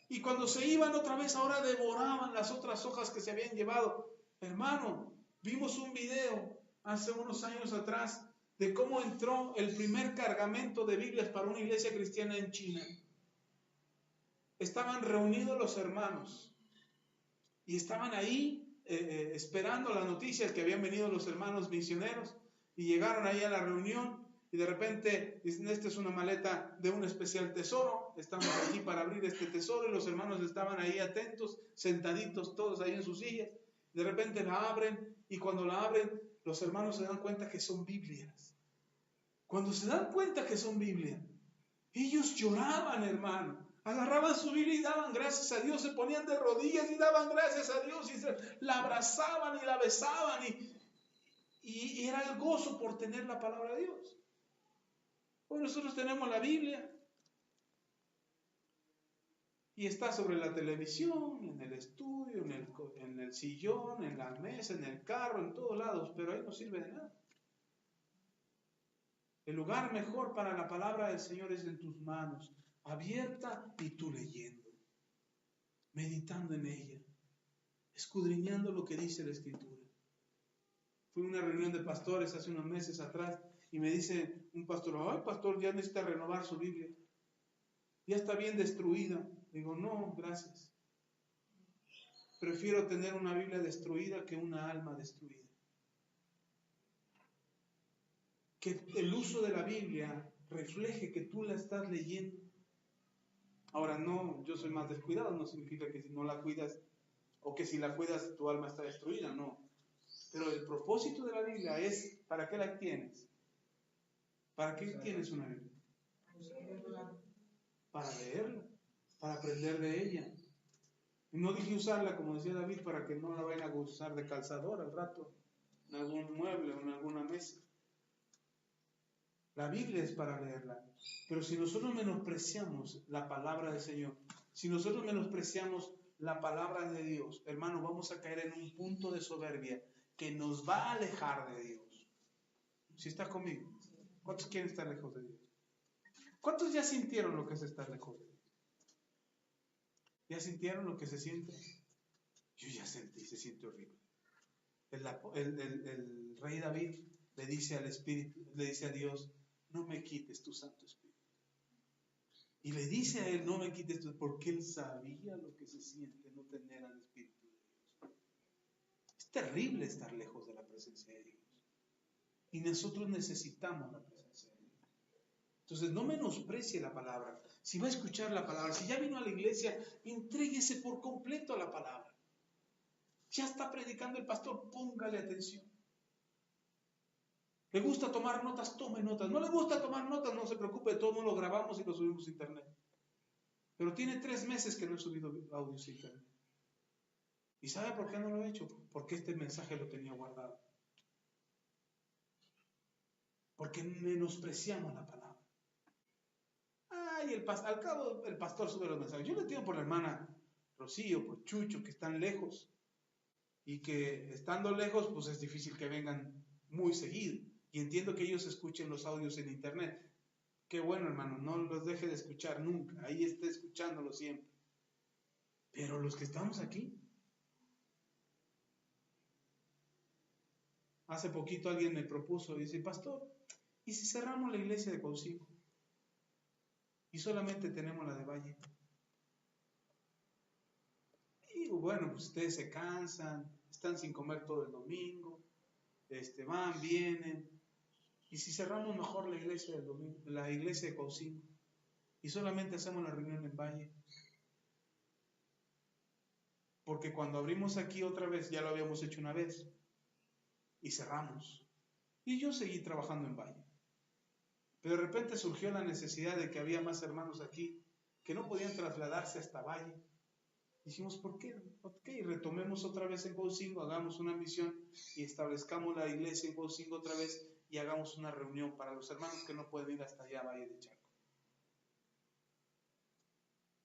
Y cuando se iban otra vez, ahora devoraban las otras hojas que se habían llevado. Hermano, vimos un video hace unos años atrás de cómo entró el primer cargamento de Biblias para una iglesia cristiana en China. Estaban reunidos los hermanos y estaban ahí esperando las noticias que habían venido los hermanos misioneros y llegaron ahí a la reunión. Y de repente dicen, esta es una maleta de un especial tesoro, estamos aquí para abrir este tesoro, y los hermanos estaban ahí atentos, sentaditos todos ahí en sus sillas. De repente la abren, y cuando la abren, los hermanos se dan cuenta que son Biblias. Cuando se dan cuenta que son Biblias, ellos lloraban, hermano, agarraban su Biblia y daban gracias a Dios, se ponían de rodillas y daban gracias a Dios, y la abrazaban y la besaban, y era el gozo por tener la palabra de Dios. Hoy nosotros tenemos la Biblia y está sobre la televisión, en el estudio, en el sillón, en la mesa, en el carro, en todos lados, pero ahí no sirve de nada. El lugar mejor para la palabra del Señor es en tus manos, abierta y tú leyendo, meditando en ella, escudriñando lo que dice la Escritura. Fui a una reunión de pastores hace unos meses atrás y me dice un pastor, ay pastor, ya necesita renovar su Biblia. Ya está bien destruida. Digo, no, gracias. Prefiero tener una Biblia destruida que una alma destruida. Que el uso de la Biblia refleje que tú la estás leyendo. Ahora no, yo soy más descuidado, no significa que si no la cuidas o que si la cuidas tu alma está destruida, no. Pero el propósito de la Biblia es, ¿para qué la tienes? ¿Para qué tienes una Biblia? Para leerla, para aprender de ella. Y no dije usarla, como decía David, para que no la vayan a usar de calzador al rato, en algún mueble o en alguna mesa. La Biblia es para leerla. Pero si nosotros menospreciamos la palabra del Señor, si nosotros menospreciamos la palabra de Dios, hermano, vamos a caer en un punto de soberbia que nos va a alejar de Dios. ¿Sí está conmigo? ¿Cuántos quieren estar lejos de Dios? ¿Cuántos ya sintieron lo que es estar lejos de Dios? ¿Ya sintieron lo que se siente? Yo ya sentí, se siente horrible. El rey David le dice al Espíritu, le dice a Dios, no me quites tu Santo Espíritu. Y le dice a él, no me quites tu, porque él sabía lo que se siente no tener al Espíritu de Dios. Es terrible estar lejos de la presencia de Dios. Y nosotros necesitamos la presencia de Dios. Entonces, no menosprecie la palabra. Si va a escuchar la palabra, si ya vino a la iglesia, entréguese por completo a la palabra. Ya está predicando el pastor, póngale atención. ¿Le gusta tomar notas? Tome notas. ¿No le gusta tomar notas? No se preocupe, todo lo grabamos y lo subimos a internet. Pero tiene 3 meses que no he subido audios a internet. ¿Y sabe por qué no lo he hecho? Porque este mensaje lo tenía guardado. Porque menospreciamos la palabra. Ay, al cabo el pastor sube los mensajes. Yo le entiendo por la hermana Rocío, por Chucho, que están lejos. Y que estando lejos, pues es difícil que vengan muy seguido. Y entiendo que ellos escuchen los audios en internet. Qué bueno, hermano, no los deje de escuchar nunca. Ahí esté escuchándolo siempre. Pero los que estamos aquí. Hace poquito alguien me propuso, dice, pastor, ¿y si cerramos la iglesia de Cuauhtémoc? Y solamente tenemos la de Valle. Y bueno, pues ustedes se cansan, están sin comer todo el domingo, van, vienen. ¿Y si cerramos mejor la iglesia del domingo, la iglesia de Cuauhtémoc, y solamente hacemos la reunión en Valle? Porque cuando abrimos aquí otra vez, ya lo habíamos hecho una vez, y cerramos. Y yo seguí trabajando en Valle. Pero de repente surgió la necesidad de que había más hermanos aquí que no podían trasladarse hasta Valle. Dijimos, ¿por qué? Ok, retomemos otra vez en Cuauhtémoc, hagamos una misión y establezcamos la iglesia en Cuauhtémoc otra vez y hagamos una reunión para los hermanos que no pueden ir hasta allá a Valle de Chaco.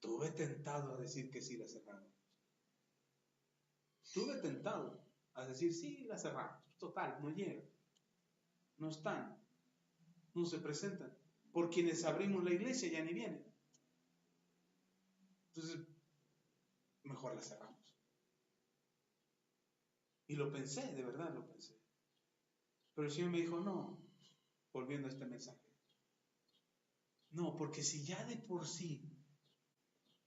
Tuve tentado a decir que sí la cerramos. Tuve tentado a decir sí la cerramos. Total, no llegan. No están. No se presentan. Por quienes abrimos la iglesia ya ni vienen. Entonces, mejor la cerramos. Y lo pensé, de verdad lo pensé. Pero el Señor me dijo, no, volviendo a este mensaje. No, porque si ya de por sí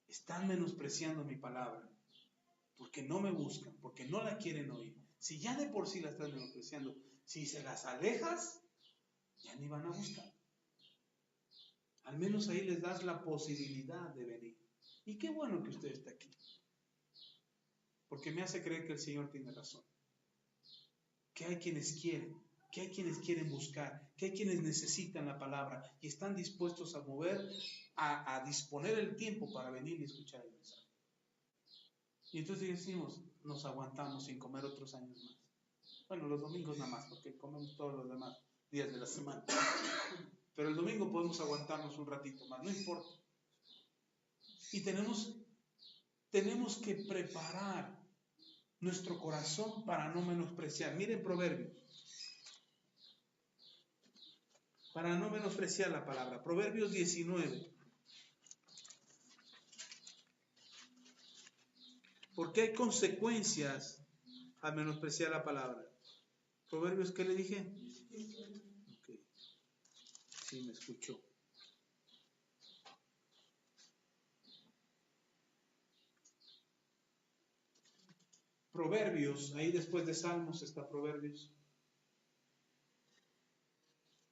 están menospreciando mi palabra, porque no me buscan, porque no la quieren oír, si ya de por sí la están menospreciando, si se las alejas, ya ni van a buscar. Al menos ahí les das la posibilidad de venir. Y qué bueno que usted esté aquí, porque me hace creer que el Señor tiene razón. Que hay quienes quieren, que hay quienes quieren buscar, que hay quienes necesitan la palabra y están dispuestos a mover, a disponer el tiempo para venir y escuchar el mensaje. Y entonces decimos, nos aguantamos sin comer otros años más. Bueno, los domingos nada más, porque comemos todos los demás días de la semana. Pero el domingo podemos aguantarnos un ratito más, no importa. Y tenemos que preparar nuestro corazón para no menospreciar. Miren Proverbios. Para no menospreciar la palabra. Proverbios 19. Porque hay consecuencias al menospreciar la palabra. Proverbios, ¿qué le dije? Ok. Sí, me escuchó. Proverbios, ahí después de Salmos está Proverbios.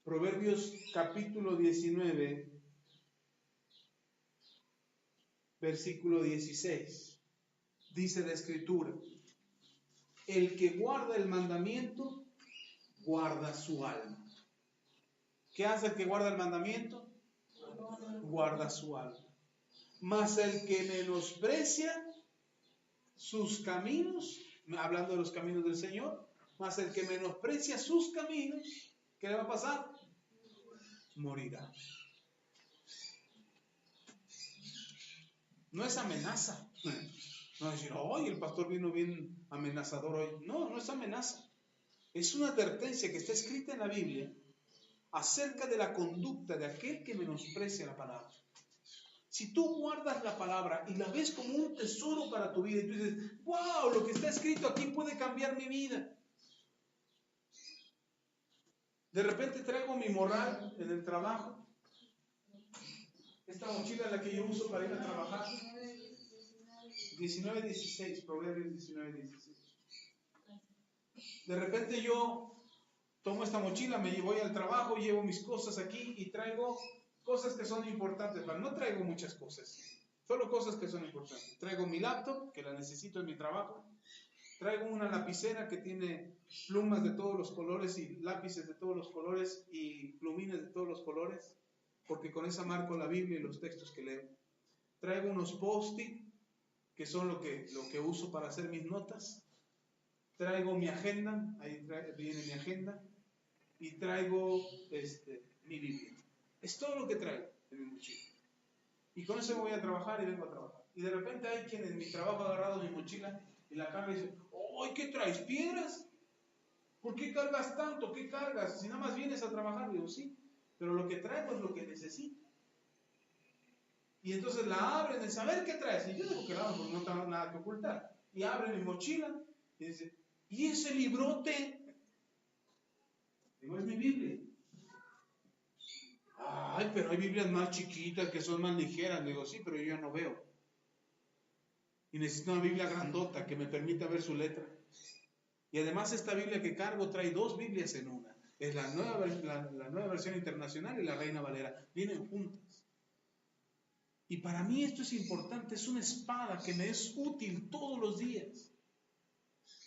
Proverbios capítulo 19, versículo 16. Dice la Escritura, el que guarda el mandamiento, guarda su alma. ¿Qué hace el que guarda el mandamiento? Guarda su alma. Mas el que menosprecia sus caminos, hablando de los caminos del Señor, mas el que menosprecia sus caminos, ¿qué le va a pasar? Morirá. No es amenaza. No es decir, hoy el pastor vino bien amenazador hoy. No, no es amenaza. Es una advertencia que está escrita en la Biblia acerca de la conducta de aquel que menosprecia la palabra. Si tú guardas la palabra y la ves como un tesoro para tu vida y tú dices, wow, lo que está escrito aquí puede cambiar mi vida. De repente traigo mi morral en el trabajo. Esta mochila es la que yo uso para ir a trabajar. 19:16, Proverbios 19:16. De repente yo tomo esta mochila, me voy al trabajo, llevo mis cosas aquí y traigo cosas que son importantes. No traigo muchas cosas, solo cosas que son importantes. Traigo mi laptop, que la necesito en mi trabajo. Traigo una lapicera que tiene plumas de todos los colores y lápices de todos los colores y plumines de todos los colores, porque con esa marco la Biblia y los textos que leo. Traigo unos post-it, que son lo que uso para hacer mis notas. Traigo mi agenda, ahí viene mi agenda. Y traigo mi Biblia. Es todo lo que traigo en mi mochila. Y con eso voy a trabajar y vengo a trabajar. Y de repente hay quien en mi trabajo ha agarrado mi mochila y la carga y dice, ¡ay, qué traes! ¿Piedras? ¿Por qué cargas tanto? ¿Qué cargas? Si nada más vienes a trabajar. Digo, sí, pero lo que traigo es lo que necesito. Y entonces la abren y dicen, a ver, ¿qué traes? Y yo digo que la abro porque no tengo nada que ocultar. Y abren mi mochila y dicen, ¿y ese librote? Digo, es mi Biblia. Ay, pero hay Biblias más chiquitas que son más ligeras. Digo, sí, pero yo no veo. Y necesito una Biblia grandota que me permita ver su letra. Y además esta Biblia que cargo trae 2 Biblias en una. Es la nueva versión internacional y la Reina Valera. Vienen juntas. Y para mí esto es importante. Es una espada que me es útil todos los días.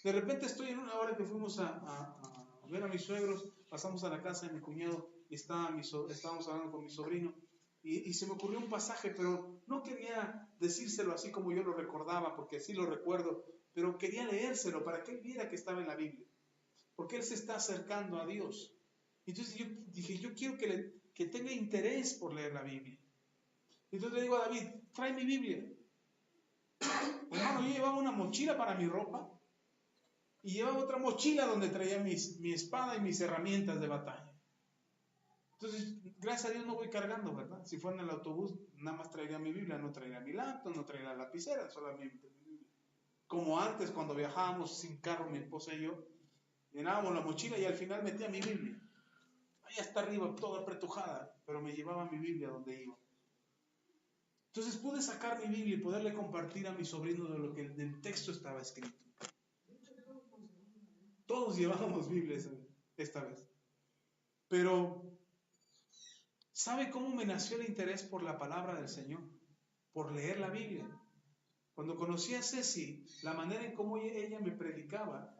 De repente estoy en una hora que fuimos a ver a mis suegros. Pasamos a la casa de mi cuñado y estábamos hablando con mi sobrino. Y se me ocurrió un pasaje, pero no quería decírselo así como yo lo recordaba, porque así lo recuerdo, pero quería leérselo para que él viera que estaba en la Biblia, porque él se está acercando a Dios. Entonces yo dije, yo quiero que tenga interés por leer la Biblia. Entonces le digo a David, trae mi Biblia. Hermano, yo llevaba una mochila para mi ropa y llevaba otra mochila donde traía mi espada y mis herramientas de batalla. Entonces, gracias a Dios no voy cargando, ¿verdad? Si fuera en el autobús, nada más traería mi Biblia, no traería mi laptop, no traería la lapicera, solamente mi Biblia. Como antes, cuando viajábamos sin carro, mi esposa y yo, llenábamos la mochila y al final metía mi Biblia. Ahí hasta arriba, toda apretujada, pero me llevaba mi Biblia donde iba. Entonces pude sacar mi Biblia y poderle compartir a mi sobrino de lo que del texto estaba escrito. Todos llevábamos Biblias esta vez. Pero ¿sabe cómo me nació el interés por la palabra del Señor? Por leer la Biblia. Cuando conocí a Ceci, la manera en cómo ella me predicaba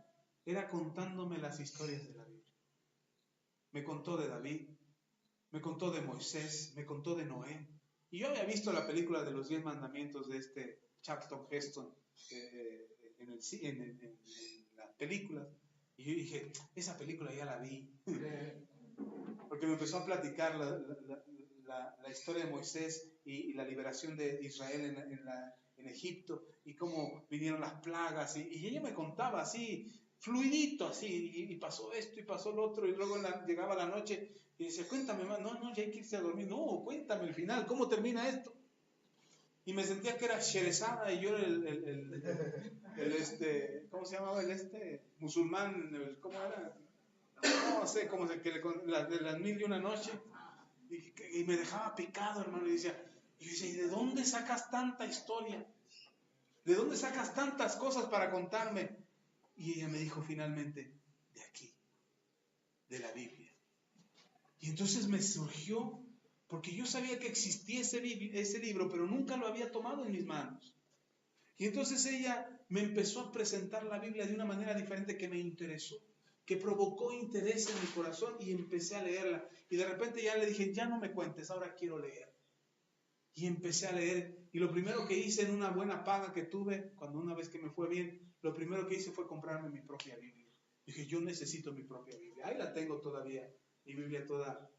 era contándome las historias de la Biblia. Me contó de David, me contó de Moisés, me contó de Noé. Y yo había visto la película de los 10 mandamientos de Charlton Heston en las películas. Y yo dije, esa película ya la vi. Porque me empezó a platicar la historia de Moisés y la liberación de Israel en Egipto y cómo vinieron las plagas. Y ella me contaba así, fluidito, así, y pasó esto y pasó lo otro. Y luego llegaba la noche y decía, cuéntame más. No, ya hay que irse a dormir. No, cuéntame el final, ¿cómo termina esto? Y me sentía que era Sherezada y yo ¿cómo se llamaba musulmán? ¿Cómo era? No sé, como de las 1001 noche, y me dejaba picado, hermano, y decía, ¿y de dónde sacas tanta historia? ¿De dónde sacas tantas cosas para contarme? Y ella me dijo finalmente, de aquí, de la Biblia. Y entonces me surgió, porque yo sabía que existía ese libro, pero nunca lo había tomado en mis manos. Y entonces ella me empezó a presentar la Biblia de una manera diferente que me interesó. que provocó interés en mi corazón y empecé a leerla. Y de repente ya le dije, ya no me cuentes, ahora quiero leer. Y empecé a leer. Y lo primero que hice en una buena paga que tuve, cuando una vez que me fue bien, lo primero que hice fue comprarme mi propia Biblia. Dije, yo necesito mi propia Biblia. Ahí la tengo todavía, mi Biblia toda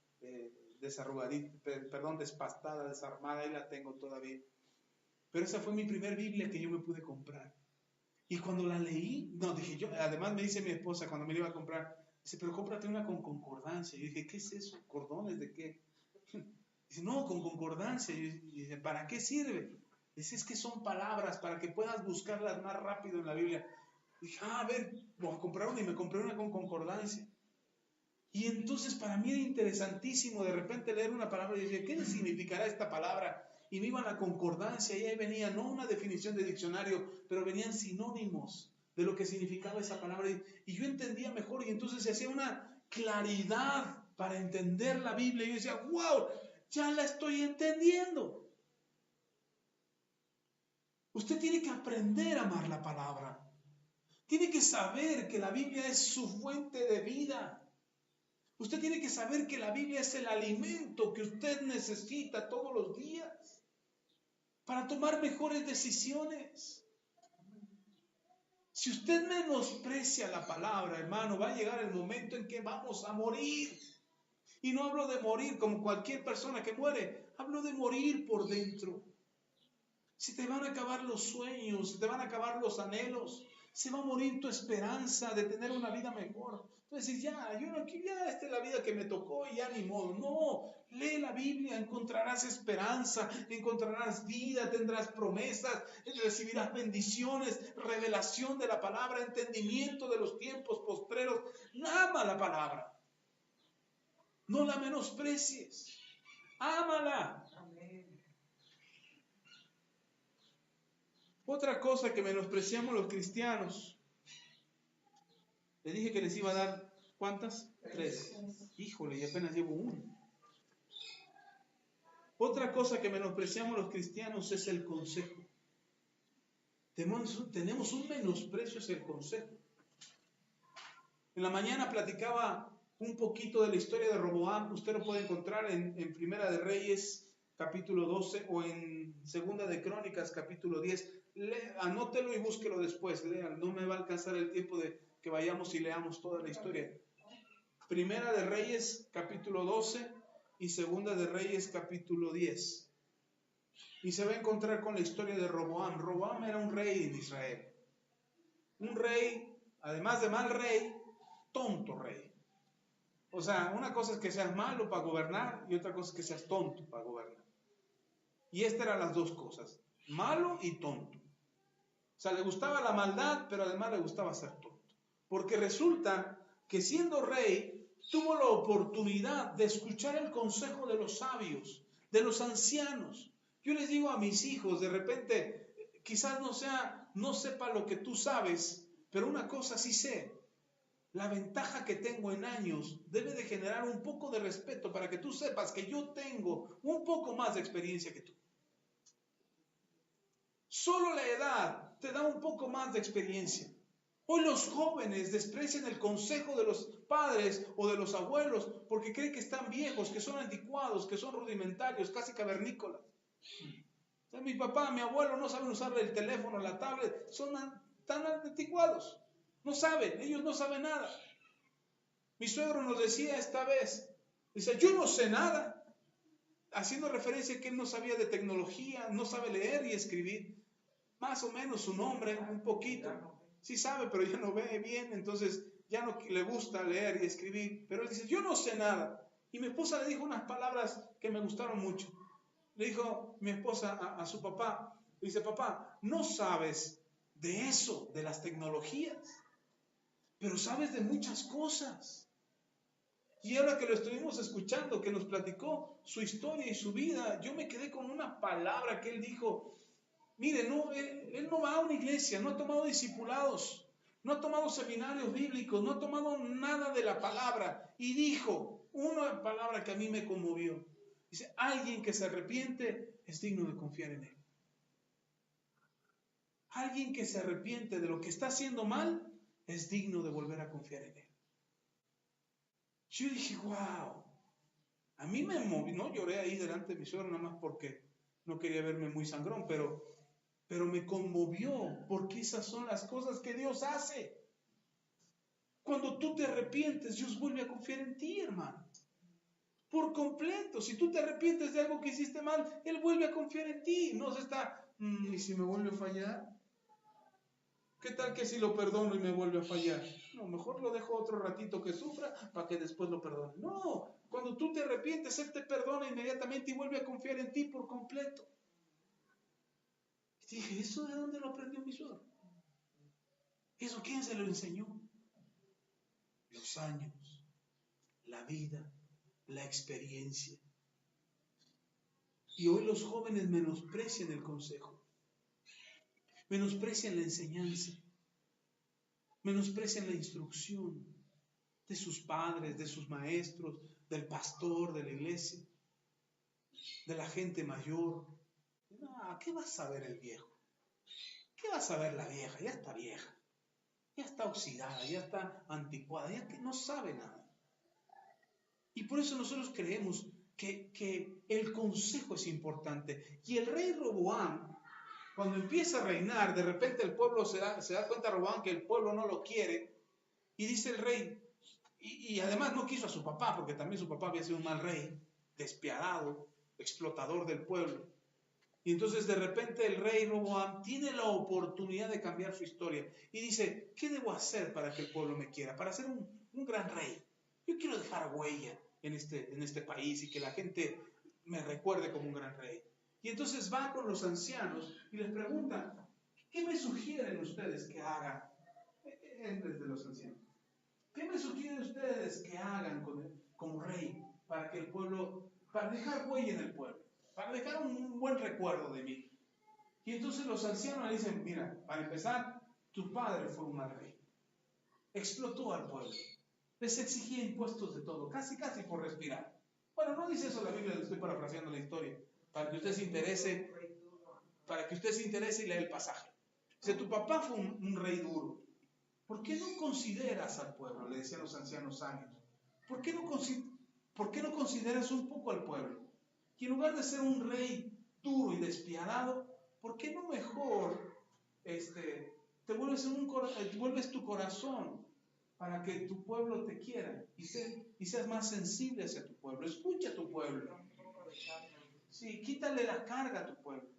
desarrugadita, despastada, desarmada, ahí la tengo todavía. Pero esa fue mi primer Biblia que yo me pude comprar. Y cuando la leí, dije yo, además me dice mi esposa cuando me la iba a comprar, dice, pero cómprate una con concordancia. Y yo dije, ¿qué es eso? ¿Cordones de qué? Dice, no, con concordancia. Y dice, ¿para qué sirve? Dice, es que son palabras para que puedas buscarlas más rápido en la Biblia. Y dije, a ver, voy a comprar una, y me compré una con concordancia. Y entonces para mí era interesantísimo de repente leer una palabra y decir, ¿qué significará esta palabra? Y me iba a la concordancia y ahí venía, no una definición de diccionario, pero venían sinónimos de lo que significaba esa palabra. Y yo entendía mejor y entonces se hacía una claridad para entender la Biblia. Y yo decía, wow, ya la estoy entendiendo. Usted tiene que aprender a amar la palabra. Tiene que saber que la Biblia es su fuente de vida. Usted tiene que saber que la Biblia es el alimento que usted necesita todos los días para tomar mejores decisiones. Si usted menosprecia la palabra, hermano, va a llegar el momento en que vamos a morir. Y no hablo de morir como cualquier persona que muere, hablo de morir por dentro. Se te van a acabar los sueños, se te van a acabar los anhelos, se va a morir tu esperanza de tener una vida mejor. Entonces, yo no quiero, ya esta es la vida que me tocó y ya ni modo. No, lee la Biblia, encontrarás esperanza, encontrarás vida, tendrás promesas, recibirás bendiciones, revelación de la palabra, entendimiento de los tiempos postreros. Ama la palabra. No la menosprecies. Ámala. Otra cosa que menospreciamos los cristianos. Le dije que les iba a dar, ¿cuántas? 3. Híjole, y apenas llevo 1. Otra cosa que menospreciamos los cristianos es el consejo. Tenemos un menosprecio hacia el consejo. En la mañana platicaba un poquito de la historia de Roboam. Usted lo puede encontrar en Primera de Reyes, capítulo 12, o en Segunda de Crónicas, capítulo 10. Anótelo y búsquelo después. Léalo. No me va a alcanzar el tiempo de que vayamos y leamos toda la historia. Primera de Reyes, capítulo 12, y Segunda de Reyes, capítulo 10. Y se va a encontrar con la historia de Roboam. Roboam era un rey en Israel. Un rey, además de mal rey, tonto rey. O sea, una cosa es que seas malo para gobernar y otra cosa es que seas tonto para gobernar. Y estas eran las dos cosas, malo y tonto. O sea, le gustaba la maldad, pero además le gustaba ser tonto. Porque resulta que siendo rey, tuvo la oportunidad de escuchar el consejo de los sabios, de los ancianos. Yo les digo a mis hijos, de repente, quizás no sepa lo que tú sabes, pero una cosa sí sé. La ventaja que tengo en años debe de generar un poco de respeto para que tú sepas que yo tengo un poco más de experiencia que tú. Solo la edad te da un poco más de experiencia. Hoy los jóvenes desprecian el consejo de los padres o de los abuelos porque creen que están viejos, que son anticuados, que son rudimentarios, casi cavernícolas. O sea, mi papá, mi abuelo no saben usar el teléfono, la tablet, son tan anticuados. No saben, ellos no saben nada. Mi suegro nos decía esta vez, dice, yo no sé nada, haciendo referencia a que él no sabía de tecnología, no sabe leer y escribir. Más o menos su nombre, un poquito. Sí sabe, pero ya no ve bien, entonces ya no le gusta leer y escribir. Pero él dice, yo no sé nada. Y mi esposa le dijo unas palabras que me gustaron mucho. Le dijo mi esposa a su papá, dice, papá, no sabes de eso, de las tecnologías, pero sabes de muchas cosas. Y ahora que lo estuvimos escuchando, que nos platicó su historia y su vida, yo me quedé con una palabra que él dijo. Mire, él no va a una iglesia, no ha tomado discipulados, no ha tomado seminarios bíblicos, no ha tomado nada de la palabra. Y dijo una palabra que a mí me conmovió. Dice, alguien que se arrepiente es digno de confiar en él. Alguien que se arrepiente de lo que está haciendo mal es digno de volver a confiar en él. Yo dije, wow. A mí me moví, no lloré ahí delante de mi suegro nada más porque no quería verme muy sangrón, pero me conmovió porque esas son las cosas que Dios hace. Cuando tú te arrepientes, Dios vuelve a confiar en ti, hermano. Por completo. Si tú te arrepientes de algo que hiciste mal, Él vuelve a confiar en ti. No se está, ¿y si me vuelve a fallar? ¿Qué tal que si lo perdono y me vuelve a fallar? No, mejor lo dejo otro ratito que sufra para que después lo perdone. No, cuando tú te arrepientes, Él te perdona inmediatamente y vuelve a confiar en ti por completo. Y dije, ¿eso de dónde lo aprendió mi suegro? ¿Eso quién se lo enseñó? Los años, la vida, la experiencia. Y hoy los jóvenes menosprecian el consejo, menosprecian la enseñanza, menosprecian la instrucción de sus padres, de sus maestros, del pastor de la iglesia, de la gente mayor. No, ¿qué va a saber el viejo? ¿Qué va a saber la vieja? Ya está vieja, ya está oxidada, ya está anticuada, ya que no sabe nada. Y por eso nosotros creemos que el consejo es importante. Y el rey Roboam, cuando empieza a reinar, de repente el pueblo se da cuenta Roboam que el pueblo no lo quiere, y dice el rey, y además no quiso a su papá, porque también su papá había sido un mal rey, despiadado, explotador del pueblo. Y entonces de repente el rey Roboam tiene la oportunidad de cambiar su historia y dice, ¿qué debo hacer para que el pueblo me quiera? Para ser un gran rey. Yo quiero dejar huella en este país y que la gente me recuerde como un gran rey. Y entonces va con los ancianos y les pregunta, ¿qué me sugieren ustedes que hagan? Desde los ancianos. ¿Qué me sugieren ustedes que hagan como rey para que el pueblo, para dejar huella en el pueblo, para dejar un buen recuerdo de mí? Y entonces los ancianos le dicen, mira, para empezar, tu padre fue un mal rey, explotó al pueblo, les exigía impuestos de todo, casi por respirar. Bueno, no dice eso la Biblia, le estoy parafraseando la historia, para que usted se interese, y lea el pasaje. Dice, tu papá fue un rey duro. ¿Por qué no consideras al pueblo? Le decían los ancianos sabios. ¿Por qué no consideras un poco al pueblo? Y en lugar de ser un rey duro y despiadado, ¿por qué no mejor te vuelves tu corazón para que tu pueblo te quiera y seas más sensible hacia tu pueblo? Escucha a tu pueblo. Sí, quítale la carga a tu pueblo.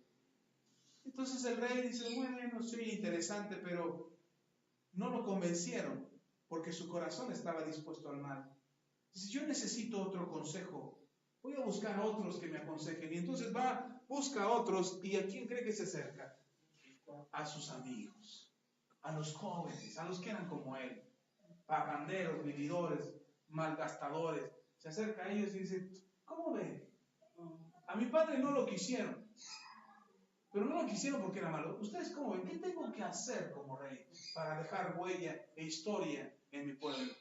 Entonces el rey dice, bueno, sí, interesante, pero no lo convencieron porque su corazón estaba dispuesto al mal. Dice, yo necesito otro consejo. Voy a buscar a otros que me aconsejen. Y entonces busca a otros. ¿Y a quién cree que se acerca? A sus amigos, a los jóvenes, a los que eran como él, parranderos, vividores, malgastadores. Se acerca a ellos y dice, ¿cómo ven? A mi padre no lo quisieron, pero no lo quisieron porque era malo. ¿Ustedes cómo ven? ¿Qué tengo que hacer como rey para dejar huella e historia en mi pueblo?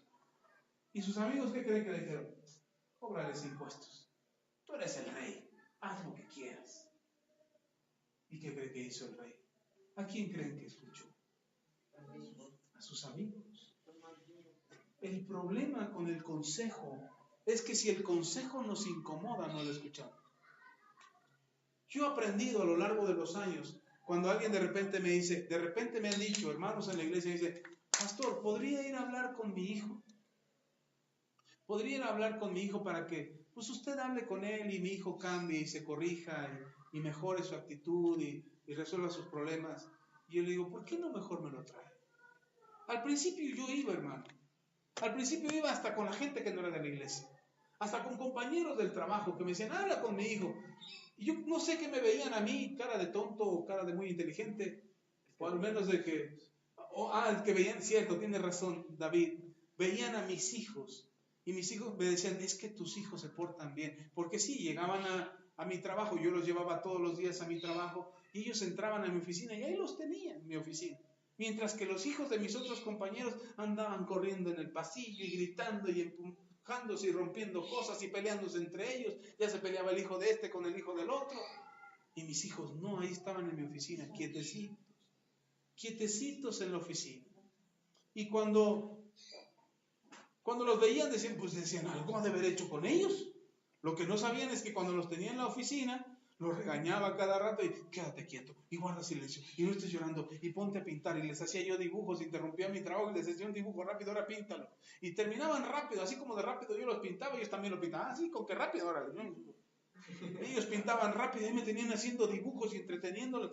Y sus amigos, ¿qué creen que le dijeron? Cóbrales impuestos. Tú eres el rey, haz lo que quieras. ¿Y qué cree que hizo el rey? ¿A quién creen que escuchó? A sus amigos. El problema con el consejo es que si el consejo nos incomoda, no lo escuchamos. Yo he aprendido a lo largo de los años, cuando alguien de repente me han dicho, hermanos en la iglesia, dice, pastor, ¿podría ir a hablar con mi hijo? ¿Podría ir a hablar con mi hijo para que pues usted hable con él y mi hijo cambie y se corrija y mejore su actitud y resuelva sus problemas? Y yo le digo, ¿por qué no mejor me lo trae? Al principio yo iba, hermano. Al principio iba hasta con la gente que no era de la iglesia. Hasta con compañeros del trabajo que me decían, habla con mi hijo. Y yo no sé qué me veían a mí, cara de tonto o cara de muy inteligente. O al menos de que... que veían, cierto, tiene razón David. Veían a mis hijos. Y mis hijos me decían, es que tus hijos se portan bien. Porque sí, llegaban a mi trabajo, yo los llevaba todos los días a mi trabajo y ellos entraban a mi oficina y ahí los tenía en mi oficina. Mientras que los hijos de mis otros compañeros andaban corriendo en el pasillo y gritando y empujándose y rompiendo cosas y peleándose entre ellos. Ya se peleaba el hijo de este con el hijo del otro. Y mis hijos no, ahí estaban en mi oficina, quietecitos en la oficina. Y cuando Cuando los veían decían, algo ha de haber hecho con ellos. Lo que no sabían es que cuando los tenía en la oficina, los regañaba cada rato y quédate quieto, y guarda silencio, y no estés llorando, y ponte a pintar. Y les hacía yo dibujos, interrumpía mi trabajo y les hacía un dibujo rápido, ahora píntalo. Y terminaban rápido, así como de rápido yo los pintaba, ellos también lo pintaban. Ah, sí, con qué rápido, ahora. Ellos pintaban rápido y me tenían haciendo dibujos y entreteniéndolos.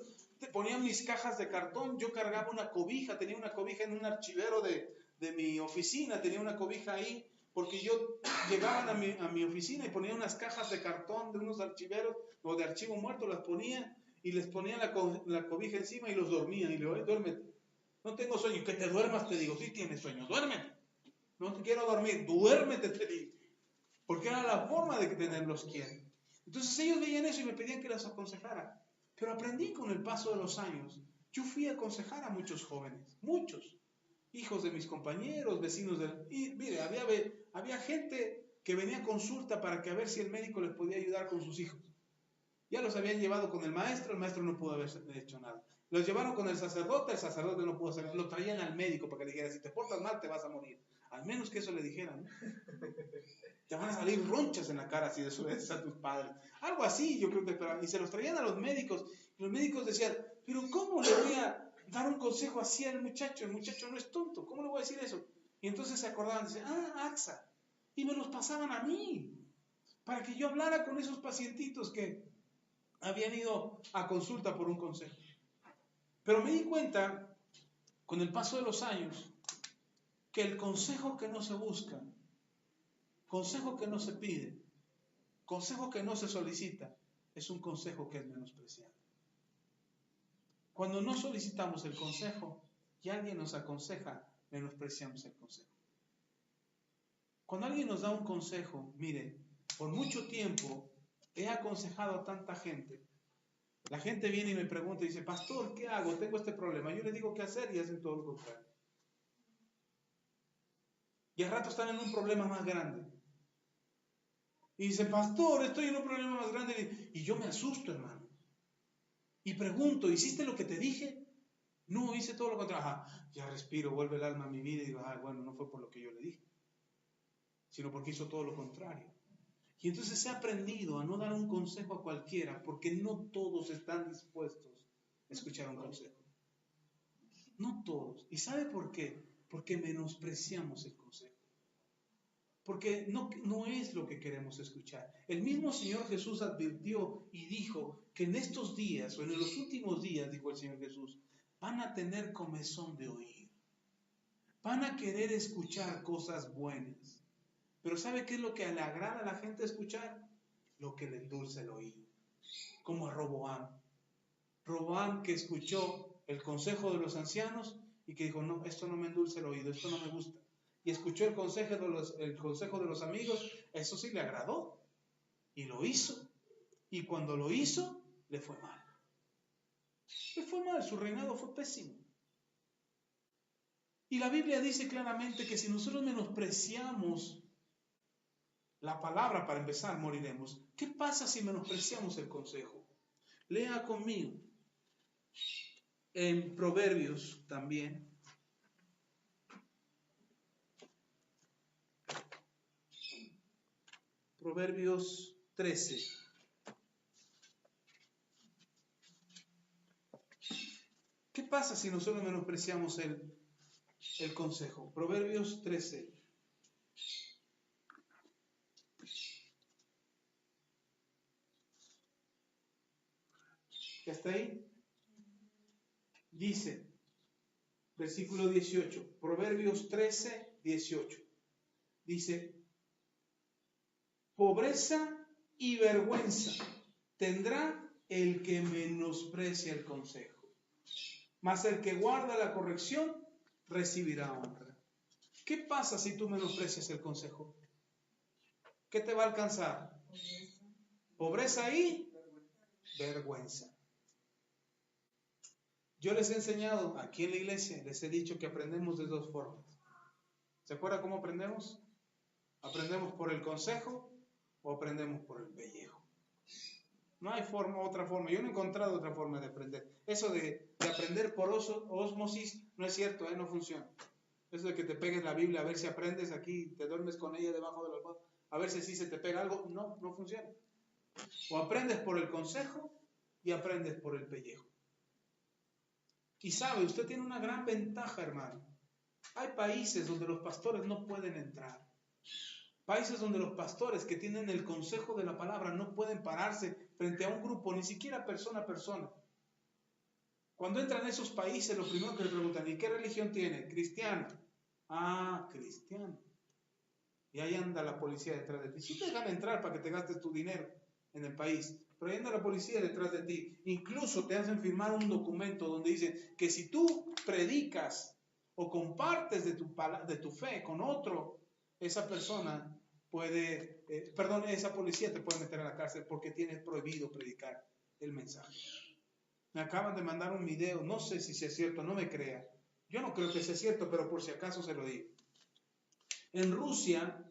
Ponían mis cajas de cartón, yo cargaba una cobija, tenía una cobija en un archivero de mi oficina, tenía una cobija ahí, porque yo llegaban a mi oficina y ponía unas cajas de cartón de unos archiveros o de archivo muerto, las ponía y les ponía la cobija encima y los dormía. Y le digo, duérmete, no tengo sueño. Que te duermas, te digo, sí tienes sueño, duérmete. No te quiero dormir, duérmete, te digo. Porque era la forma de que tenerlos quietos. Entonces ellos veían eso y me pedían que las aconsejara. Pero aprendí con el paso de los años. Yo fui a aconsejar a muchos jóvenes, muchos, hijos de mis compañeros, vecinos y mire, había gente que venía a consulta para que a ver si el médico les podía ayudar con sus hijos. Ya los habían llevado con el maestro no pudo haber hecho nada. Los llevaron con el sacerdote no pudo hacer nada. Lo traían al médico para que le dijera, si te portas mal te vas a morir. Al menos que eso le dijeran, ¿no? Te van a salir ronchas en la cara si desobedeces a tus padres. Algo así yo creo que esperaban. Y se los traían a los médicos. Y los médicos decían, pero ¿cómo le voy a dar un consejo así al muchacho? El muchacho no es tonto. ¿Cómo le voy a decir eso? Y entonces se acordaban, decían, AXA. Y me los pasaban a mí. Para que yo hablara con esos pacientitos que habían ido a consulta por un consejo. Pero me di cuenta, con el paso de los años, que el consejo que no se busca, consejo que no se pide, consejo que no se solicita, es un consejo que es menospreciado. Cuando no solicitamos el consejo y alguien nos aconseja, menospreciamos el consejo. Cuando alguien nos da un consejo, mire, por mucho tiempo he aconsejado a tanta gente. La gente viene y me pregunta y dice, pastor, ¿qué hago? Tengo este problema. Yo les digo qué hacer y hacen todo lo contrario. Y al rato están en un problema más grande. Y dice, pastor, estoy en un problema más grande. Y yo me asusto, hermano. Y pregunto, ¿hiciste lo que te dije? No, hice todo lo contrario. Ya respiro, vuelve el alma a mi vida y digo, bueno, no fue por lo que yo le dije, sino porque hizo todo lo contrario. Y entonces he aprendido a no dar un consejo a cualquiera, porque no todos están dispuestos a escuchar un consejo. No todos. ¿Y sabe por qué? Porque menospreciamos el consejo. Porque no es lo que queremos escuchar. El mismo Señor Jesús advirtió y dijo que en estos días, o en los últimos días, dijo el Señor Jesús, van a tener comezón de oír. Van a querer escuchar cosas buenas. Pero ¿sabe qué es lo que le agrada a la gente escuchar? Lo que le endulce el oído. Como a Roboam. Roboam que escuchó el consejo de los ancianos y que dijo, no, esto no me endulce el oído, esto no me gusta. Y escuchó el consejo de los amigos, eso sí le agradó. Y lo hizo. Y cuando lo hizo, le fue mal. Le fue mal, su reinado fue pésimo. Y la Biblia dice claramente que si nosotros menospreciamos la palabra, para empezar, moriremos. ¿Qué pasa si menospreciamos el consejo? Lea conmigo. En Proverbios también. Proverbios 13. ¿Qué pasa si nosotros menospreciamos el consejo? Proverbios 13. ¿Ya está ahí? Dice, versículo 18, Proverbios 13, 18. Dice, pobreza y vergüenza tendrá el que menosprecia el consejo, mas el que guarda la corrección recibirá honra. ¿Qué pasa si tú menosprecias el consejo? ¿Qué te va a alcanzar? Pobreza y vergüenza. Yo les he enseñado aquí en la iglesia, les he dicho que aprendemos de dos formas. ¿Se acuerda cómo aprendemos? ¿Aprendemos por el consejo o aprendemos por el pellejo? No hay otra forma. Yo no he encontrado otra forma de aprender. Eso de aprender por osmosis no es cierto, no funciona. Eso de que te pegues la Biblia a ver si aprendes aquí, te duermes con ella debajo de la almohada, a ver si así se te pega algo. No, no funciona. O aprendes por el consejo y aprendes por el pellejo. Y sabe, usted tiene una gran ventaja, hermano. Hay países donde los pastores no pueden entrar. Países donde los pastores que tienen el consejo de la palabra no pueden pararse frente a un grupo, ni siquiera persona a persona. Cuando entran a esos países, lo primero que le preguntan, ¿y qué religión tiene? Cristiano. Ah, cristiano. Y ahí anda la policía detrás de ti. Sí te dejan entrar para que te gastes tu dinero en el país, pero ahí anda la policía detrás de ti. Incluso te hacen firmar un documento donde dicen que si tú predicas o compartes de tu fe con otro, esa persona puede, esa policía te puede meter a la cárcel porque tienes prohibido predicar el mensaje. Me acaban de mandar un video, no sé si sea cierto, no me crea. Yo no creo que sea cierto, pero por si acaso se lo digo. En Rusia,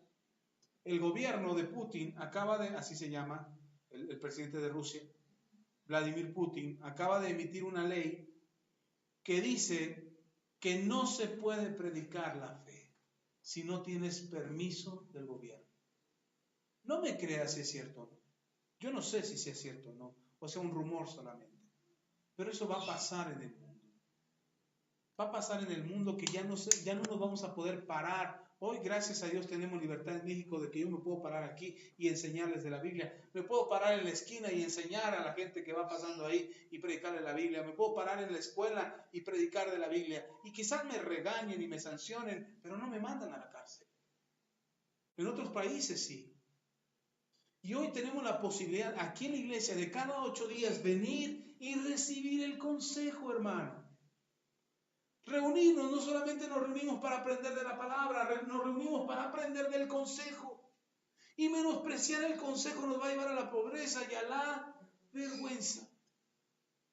el gobierno de Putin así se llama, el presidente de Rusia, Vladimir Putin, acaba de emitir una ley que dice que no se puede predicar la fe si no tienes permiso del gobierno. No me creas si es cierto o no. Yo no sé si es cierto o no, o sea, un rumor solamente. Pero eso va a pasar en el mundo. Va a pasar en el mundo que ya no nos vamos a poder parar. Hoy, gracias a Dios, tenemos libertad en México de que yo me puedo parar aquí y enseñarles de la Biblia. Me puedo parar en la esquina y enseñar a la gente que va pasando ahí y predicarle la Biblia. Me puedo parar en la escuela y predicar de la Biblia. Y quizás me regañen y me sancionen, pero no me mandan a la cárcel. En otros países sí. Y hoy tenemos la posibilidad aquí en la iglesia de cada 8 días venir y recibir el consejo, hermano. Reunirnos, no solamente nos reunimos para aprender de la palabra, nos reunimos para aprender del consejo. Y menospreciar el consejo nos va a llevar a la pobreza y a la vergüenza.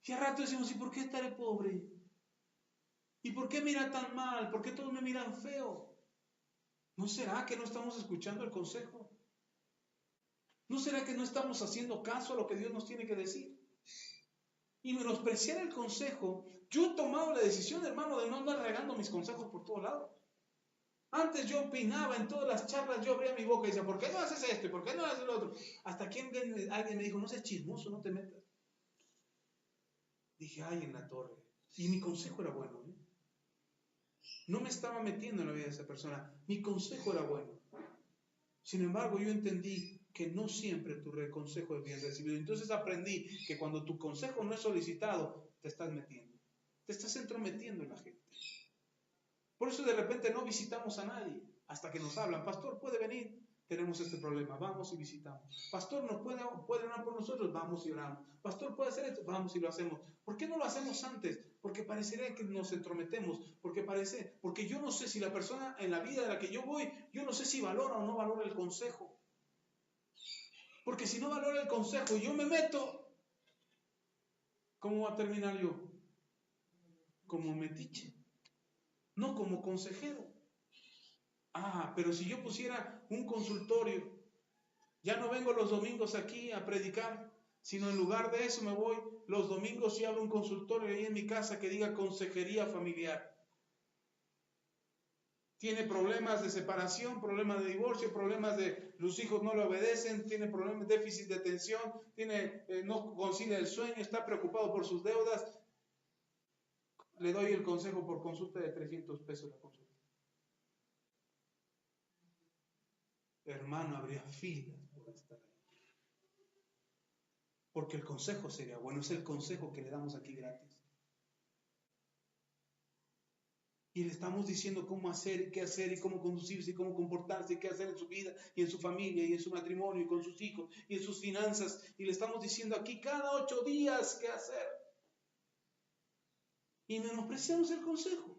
Y a rato decimos, ¿y por qué estaré pobre? ¿Y por qué mira tan mal? ¿Por qué todos me miran feo? ¿No será que no estamos escuchando el consejo? ¿No será que no estamos haciendo caso a lo que Dios nos tiene que decir? Y menospreciar el consejo. Yo he tomado la decisión, hermano, de no andar regando mis consejos por todos lados. Antes yo opinaba en todas las charlas, yo abría mi boca y decía, ¿por qué no haces esto? ¿Y por qué no haces lo otro? Hasta que alguien me dijo, no seas chismoso, no te metas. Dije, ay, en la torre. Y mi consejo era bueno, ¿eh? No me estaba metiendo en la vida de esa persona. Mi consejo era bueno. Sin embargo, yo entendí que no siempre tu consejo es bien recibido. Entonces aprendí que cuando tu consejo no es solicitado, te estás metiendo. Te estás entrometiendo en la gente. Por eso de repente no visitamos a nadie hasta que nos hablan. Pastor, ¿puede venir? Tenemos este problema. Vamos y visitamos. Pastor, ¿nos puede orar por nosotros? Vamos y oramos. Pastor, ¿puede hacer esto? Vamos y lo hacemos. ¿Por qué no lo hacemos antes? Porque parecería que nos entrometemos. Porque yo no sé si la persona en la vida de la que yo voy, yo no sé si valora o no valora el consejo. Porque si no valora el consejo y yo me meto, ¿cómo va a terminar yo? Como metiche. No como consejero. Ah, pero si yo pusiera un consultorio, ya no vengo los domingos aquí a predicar, sino en lugar de eso me voy los domingos y abro un consultorio ahí en mi casa que diga consejería familiar. Tiene problemas de separación, problemas de divorcio, problemas de los hijos no le obedecen, tiene problemas de déficit de atención, no concilia el sueño, está preocupado por sus deudas. Le doy el consejo por consulta de 300 pesos la consulta. Hermano, habría filas por estar ahí. Porque el consejo sería bueno, es el consejo que le damos aquí gratis. Y le estamos diciendo cómo hacer, y qué hacer, y cómo conducirse, y cómo comportarse, y qué hacer en su vida, y en su familia, y en su matrimonio, y con sus hijos, y en sus finanzas. Y le estamos diciendo aquí cada 8 días qué hacer. Y menospreciamos el consejo.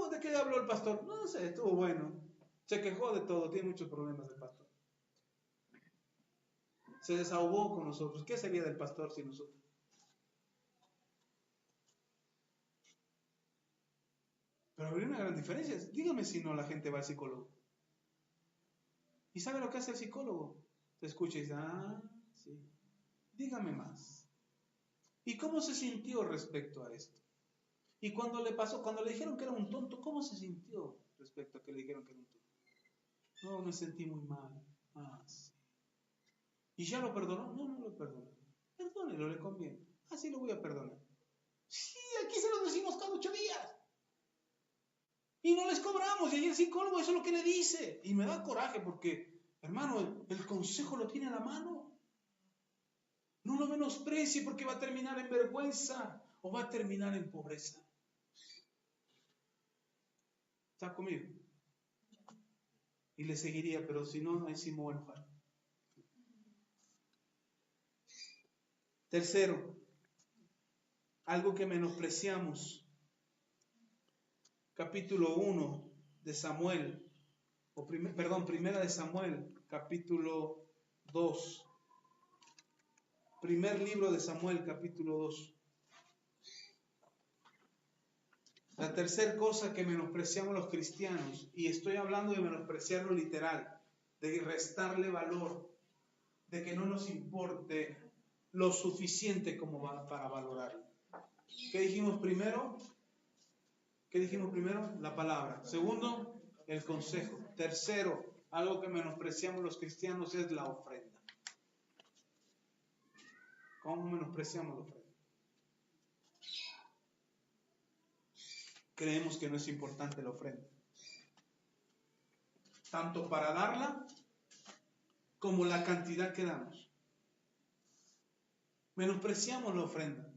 ¿De qué habló el pastor? No sé, estuvo bueno. Se quejó de todo, tiene muchos problemas el pastor. Se desahogó con nosotros. ¿Qué sería del pastor sin nosotros? Pero habría una gran diferencia. Dígame si no la gente va al psicólogo. ¿Y sabe lo que hace el psicólogo? Te escucha y dice, sí. Dígame más. ¿Y cómo se sintió respecto a esto? Y cuando le dijeron que era un tonto, ¿cómo se sintió respecto a que le dijeron que era un tonto? No, me sentí muy mal. Sí. ¿Y ya lo perdonó? No, no lo perdonó. Perdónelo, le conviene. Así lo voy a perdonar. Sí, aquí se lo decimos cada 8 días. Y no les cobramos. Y ahí el psicólogo eso es lo que le dice. Y me da coraje porque, hermano, el consejo lo tiene a la mano. No lo menosprecie porque va a terminar en vergüenza o va a terminar en pobreza. ¿Está conmigo? Y le seguiría, pero si no, ahí sí me voy a enojar. Tercero, algo que menospreciamos. Capítulo 1 de Samuel, primera de Samuel, capítulo 2. Primer libro de Samuel, capítulo 2. La tercera cosa que menospreciamos los cristianos, y estoy hablando de menospreciarlo literal, de restarle valor, de que no nos importe lo suficiente como para valorarlo. ¿Qué dijimos primero? La palabra. Segundo, el consejo. Tercero, algo que menospreciamos los cristianos es la ofrenda. ¿Cómo menospreciamos la ofrenda? Creemos que no es importante la ofrenda. Tanto para darla como la cantidad que damos. Menospreciamos la ofrenda.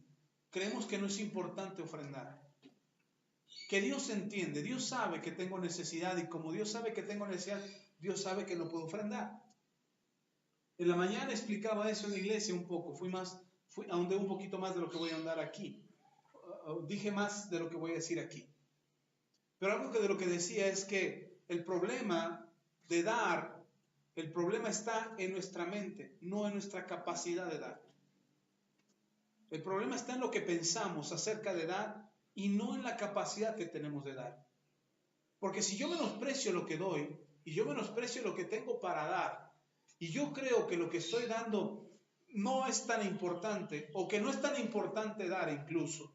Creemos que no es importante ofrendar. Que Dios entiende, Dios sabe que tengo necesidad y como Dios sabe que tengo necesidad, Dios sabe que no puedo ofrendar. En la mañana explicaba eso en la iglesia un poco, ahondé un poquito más de lo que voy a ahondar aquí. Dije más de lo que voy a decir aquí. Pero algo de lo que decía es que el problema de dar, el problema está en nuestra mente, no en nuestra capacidad de dar. El problema está en lo que pensamos acerca de dar y no en la capacidad que tenemos de dar. Porque si yo menosprecio lo que doy y yo menosprecio lo que tengo para dar y yo creo que lo que estoy dando no es tan importante o que no es tan importante dar incluso,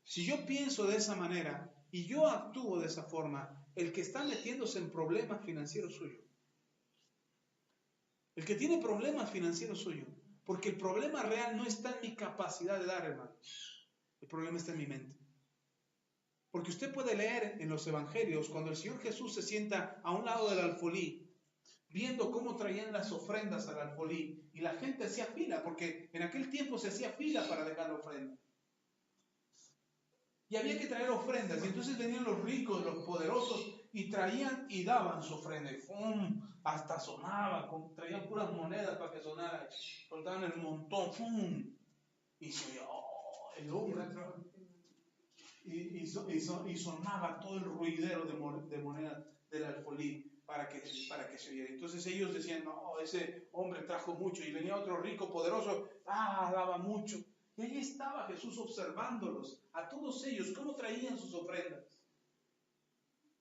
si yo pienso de esa manera y yo actúo de esa forma, el que está metiéndose en problemas financieros soy yo. El que tiene problemas financieros soy yo. Porque el problema real no está en mi capacidad de dar, hermano. El problema está en mi mente. Porque usted puede leer en los evangelios cuando el Señor Jesús se sienta a un lado del alfolí, viendo cómo traían las ofrendas al alfolí, y la gente hacía fila, porque en aquel tiempo se hacía fila para dejar la ofrenda. Y había que traer ofrendas, y entonces venían los ricos, los poderosos, y traían y daban su ofrenda, y ¡fum! Hasta sonaba, traían puras monedas para que sonara, soltaban el montón, ¡fum! Y se oía, ¡oh! El hombre, y sonaba todo el ruidero de monedas del alfolí para que se oyera. Entonces ellos decían, no, ese hombre trajo mucho, y venía otro rico, poderoso, daba mucho. Y ahí estaba Jesús observándolos, a todos ellos, cómo traían sus ofrendas.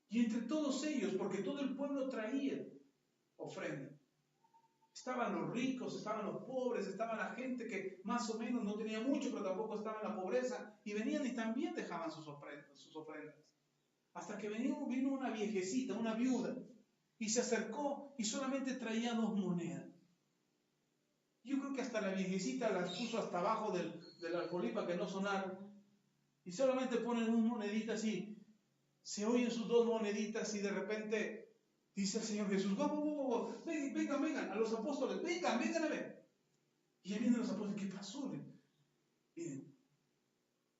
Y entre todos ellos, porque todo el pueblo traía ofrenda. Estaban los ricos, estaban los pobres, estaba la gente que más o menos no tenía mucho, pero tampoco estaba en la pobreza. Y venían y también dejaban sus ofrendas. Hasta que vino una viejecita, una viuda, y se acercó y solamente traía 2 monedas. Yo creo que hasta la viejecita las puso hasta abajo del alfolí para que no sonaran. Y solamente ponen 2 moneditas y se oyen sus 2 moneditas y de repente dice el Señor Jesús, vengan, a los apóstoles, vengan a ver. Y ahí vienen los apóstoles, ¿qué pasó? Miren,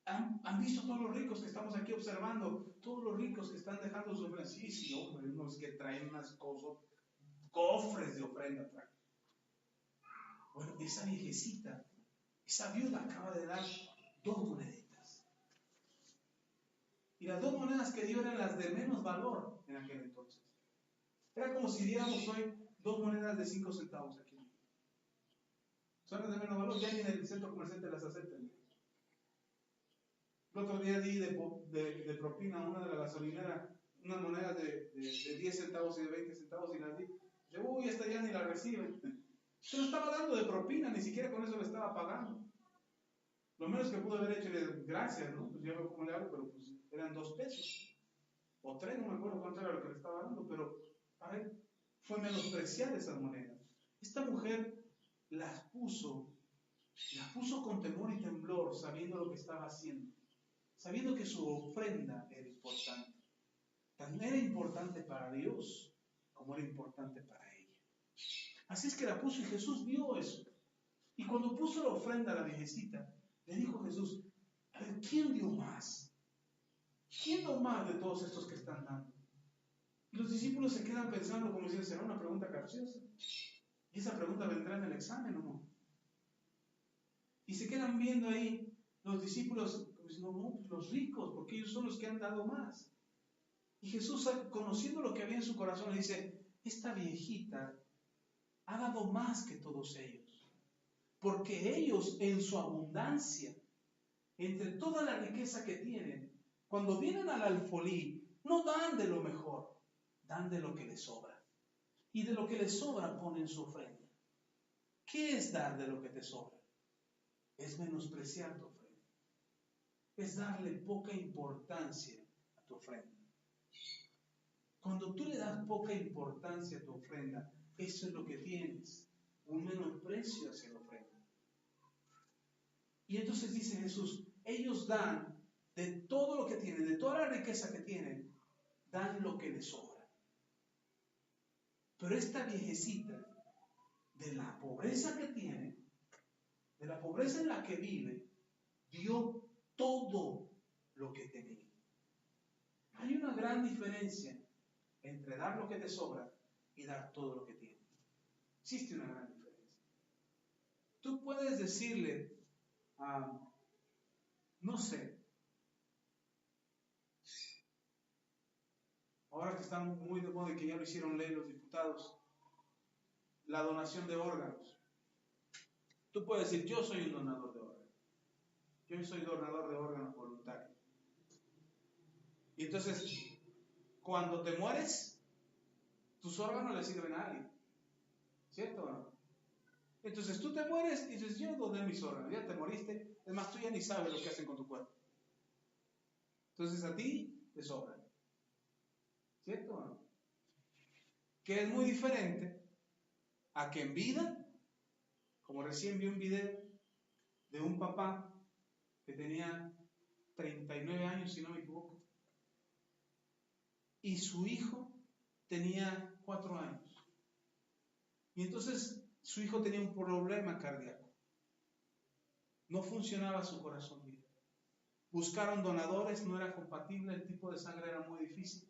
¿han visto todos los ricos que estamos aquí observando? Todos los ricos que están dejando sus ofrendas. Sí, hombre, unos que traen unas cosas, cofres de ofrenda traen. Bueno, esa viejecita, esa viuda acaba de dar 2 moneditas. Y las 2 monedas que dio eran las de menos valor en aquel entonces. Era como si diéramos hoy 2 monedas de 5 centavos aquí. Son las de menos valor, ya ni en el centro comercial te las aceptan. El otro día di de propina a una de la gasolinera unas monedas de 10 centavos y de 20 centavos y las di. Uy, esta ya ni la reciben. Se lo estaba dando de propina, ni siquiera con eso le estaba pagando. Lo menos que pudo haber hecho es gracias, ¿no? Pues ya veo cómo le hago, pero pues eran 2 pesos. O 3, no me acuerdo cuánto era lo que le estaba dando, pero para él fue menospreciar esas monedas. Esta mujer las puso con temor y temblor, sabiendo lo que estaba haciendo, sabiendo que su ofrenda era importante. Tan era importante para Dios como era importante para ella. Así es que la puso y Jesús vio eso. Y cuando puso la ofrenda a la viejecita, le dijo Jesús, a ver, ¿quién dio más? ¿Quién dio más de todos estos que están dando? Y los discípulos se quedan pensando como si será una pregunta capciosa. ¿Y esa pregunta vendrá en el examen o no? Y se quedan viendo ahí los discípulos como diciendo, no, pues los ricos, porque ellos son los que han dado más. Y Jesús, conociendo lo que había en su corazón, le dice, esta viejita ha dado más que todos ellos. Porque ellos en su abundancia, entre toda la riqueza que tienen, cuando vienen al alfolí, no dan de lo mejor, dan de lo que les sobra. Y de lo que les sobra ponen su ofrenda. ¿Qué es dar de lo que te sobra? Es menospreciar tu ofrenda. Es darle poca importancia a tu ofrenda. Cuando tú le das poca importancia a tu ofrenda, eso es lo que tienes, un menosprecio hacia la ofrenda. Y entonces dice Jesús, ellos dan de todo lo que tienen, de toda la riqueza que tienen, dan lo que les sobra. Pero esta viejecita, de la pobreza que tiene, de la pobreza en la que vive, dio todo lo que tenía. Hay una gran diferencia entre dar lo que te sobra y dar todo lo que tienes. Existe una gran diferencia. Tú puedes decirle, no sé, ahora que están muy de moda y que ya lo hicieron ley los diputados, la donación de órganos. Tú puedes decir, yo soy un donador de órganos. Yo soy donador de órganos voluntario. Y entonces, cuando te mueres, tus órganos le sirven a alguien. ¿Cierto o no? Entonces tú te mueres y dices, yo doné mis órganos, ya te moriste, es más, tú ya ni sabes lo que hacen con tu cuerpo. Entonces a ti te sobran. ¿Cierto o no? Que es muy diferente a que en vida, como recién vi un video de un papá que tenía 39 años, si no me equivoco, y su hijo tenía 4 años. Y entonces su hijo tenía un problema cardíaco. No funcionaba su corazón bien. Buscaron donadores, no era compatible, el tipo de sangre era muy difícil.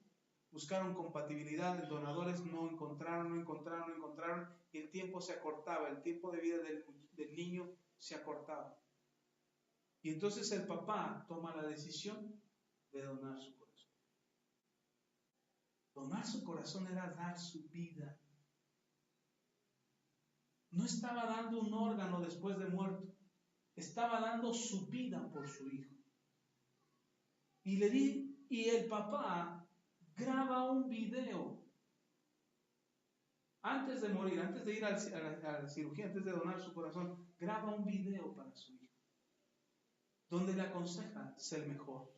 Buscaron compatibilidad, donadores no encontraron, y el tiempo se acortaba, el tiempo de vida del niño se acortaba. Y entonces el papá toma la decisión de donar su corazón. Donar su corazón era dar su vida. No estaba dando un órgano después de muerto, estaba dando su vida por su hijo. Y el papá graba un video antes de morir, antes de ir a la cirugía, antes de donar su corazón, graba un video para su hijo, donde le aconseja ser mejor,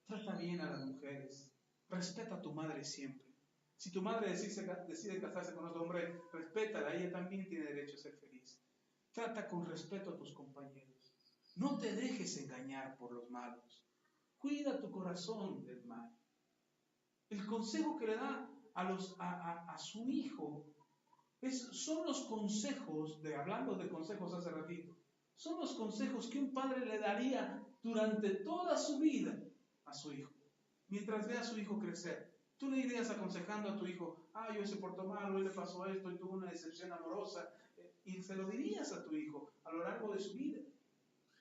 trata bien a las mujeres, respeta a tu madre siempre. Si tu madre decide casarse con otro hombre, respétala, ella también tiene derecho a ser feliz. Trata con respeto a tus compañeros. No te dejes engañar por los malos. Cuida tu corazón del mal. El consejo que le da a su hijo son los consejos, hablando de consejos hace ratito, son los consejos que un padre le daría durante toda su vida a su hijo. Mientras ve a su hijo crecer, tú le irías aconsejando a tu hijo, hoy se portó mal, hoy le pasó esto y tuvo una decepción amorosa, y se lo dirías a tu hijo a lo largo de su vida.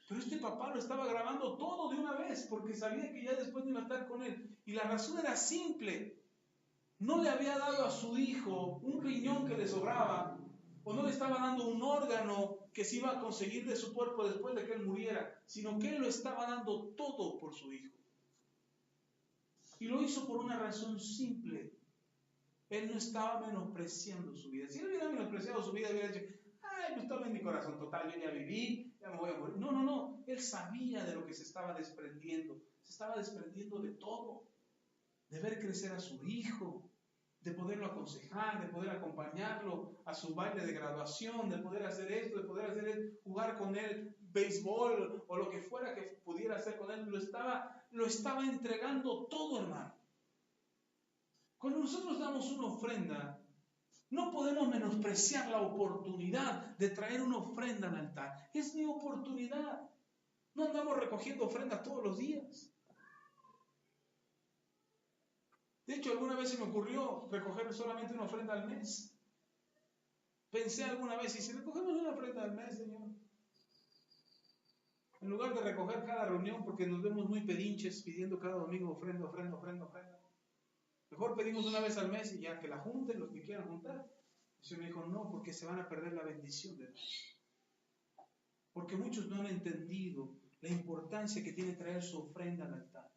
Pero este papá lo estaba grabando todo de una vez, porque sabía que ya después no iba a estar con él. Y la razón era simple. No le había dado a su hijo un riñón que le sobraba, o no le estaba dando un órgano que se iba a conseguir de su cuerpo después de que él muriera, sino que él lo estaba dando todo por su hijo. Y lo hizo por una razón simple. Él no estaba menospreciando su vida. Si él hubiera menospreciado su vida, hubiera dicho, pues estaba en mi corazón, total, yo ya viví, ya me voy a morir. No, no, no, él sabía de lo que se estaba desprendiendo de todo, de ver crecer a su hijo, de poderlo aconsejar, de poder acompañarlo a su baile de graduación, de poder hacer esto, de poder hacer jugar con él béisbol o lo que fuera que pudiera hacer con él, lo estaba entregando todo, hermano. Cuando nosotros damos una ofrenda, no podemos menospreciar la oportunidad de traer una ofrenda al altar. Es mi oportunidad. No andamos recogiendo ofrendas todos los días. De hecho, alguna vez se me ocurrió recoger solamente una ofrenda al mes. Pensé alguna vez, y si recogemos una ofrenda al mes, Señor, en lugar de recoger cada reunión, porque nos vemos muy pedinches pidiendo cada domingo ofrenda, ofrenda, ofrenda, ofrenda, mejor pedimos una vez al mes y ya que la junten los que quieran juntar. El Señor me dijo, no, porque se van a perder la bendición de Dios. Porque muchos no han entendido la importancia que tiene traer su ofrenda al altar.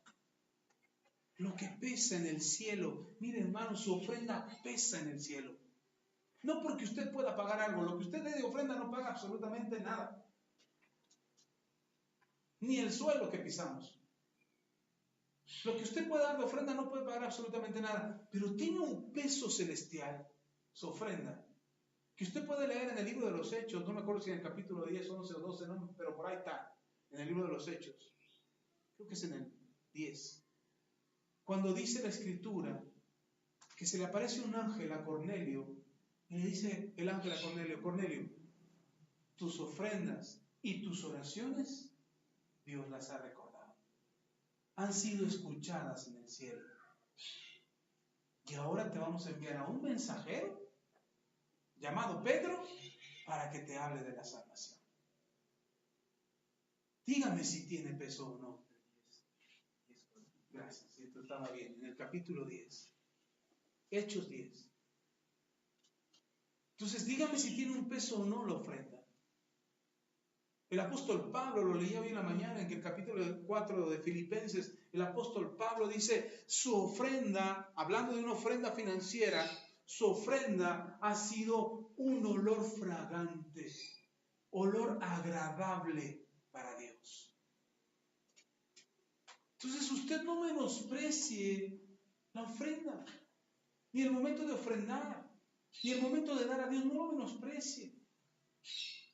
Lo que pesa en el cielo, mire hermano, su ofrenda pesa en el cielo. No porque usted pueda pagar algo, lo que usted dé de ofrenda no paga absolutamente nada. Ni el suelo que pisamos. Lo que usted puede dar de ofrenda no puede pagar absolutamente nada, pero tiene un peso celestial, su ofrenda, que usted puede leer en el libro de los Hechos, no me acuerdo si en el capítulo 10, 11 o 12, no, pero por ahí está, en el libro de los Hechos. Creo que es en el 10. Cuando dice la Escritura que se le aparece un ángel a Cornelio, y le dice el ángel a Cornelio, Cornelio, tus ofrendas y tus oraciones, Dios las ha recordado. Han sido escuchadas en el cielo. Y ahora te vamos a enviar a un mensajero llamado Pedro para que te hable de la salvación. Dígame si tiene peso o no. Gracias, esto estaba bien. En el capítulo 10. Hechos 10. Entonces, dígame si tiene un peso o no la ofrenda. El apóstol Pablo, lo leía hoy en la mañana en el capítulo 4 de Filipenses, el apóstol Pablo dice, su ofrenda, hablando de una ofrenda financiera, su ofrenda ha sido un olor fragante, olor agradable para Dios. Entonces usted no menosprecie la ofrenda, ni el momento de ofrendar, ni el momento de dar a Dios, no lo menosprecie.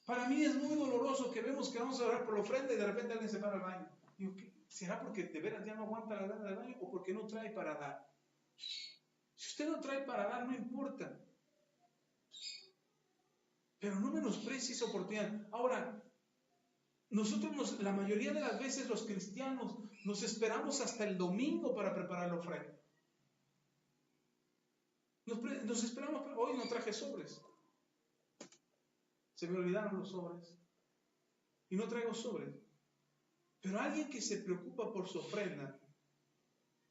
Para mí es muy doloroso que vemos que vamos a orar por la ofrenda y de repente alguien se para al baño. Digo, ¿será porque de veras ya no aguanta la gana del baño o porque no trae para dar? Si usted no trae para dar, no importa. Pero no menosprecie esa oportunidad. Ahora, nosotros la mayoría de las veces los cristianos nos esperamos hasta el domingo para preparar la ofrenda. Nos esperamos, pero hoy no traje sobres. Se me olvidaron los sobres. Y no traigo sobres. Pero alguien que se preocupa por su ofrenda,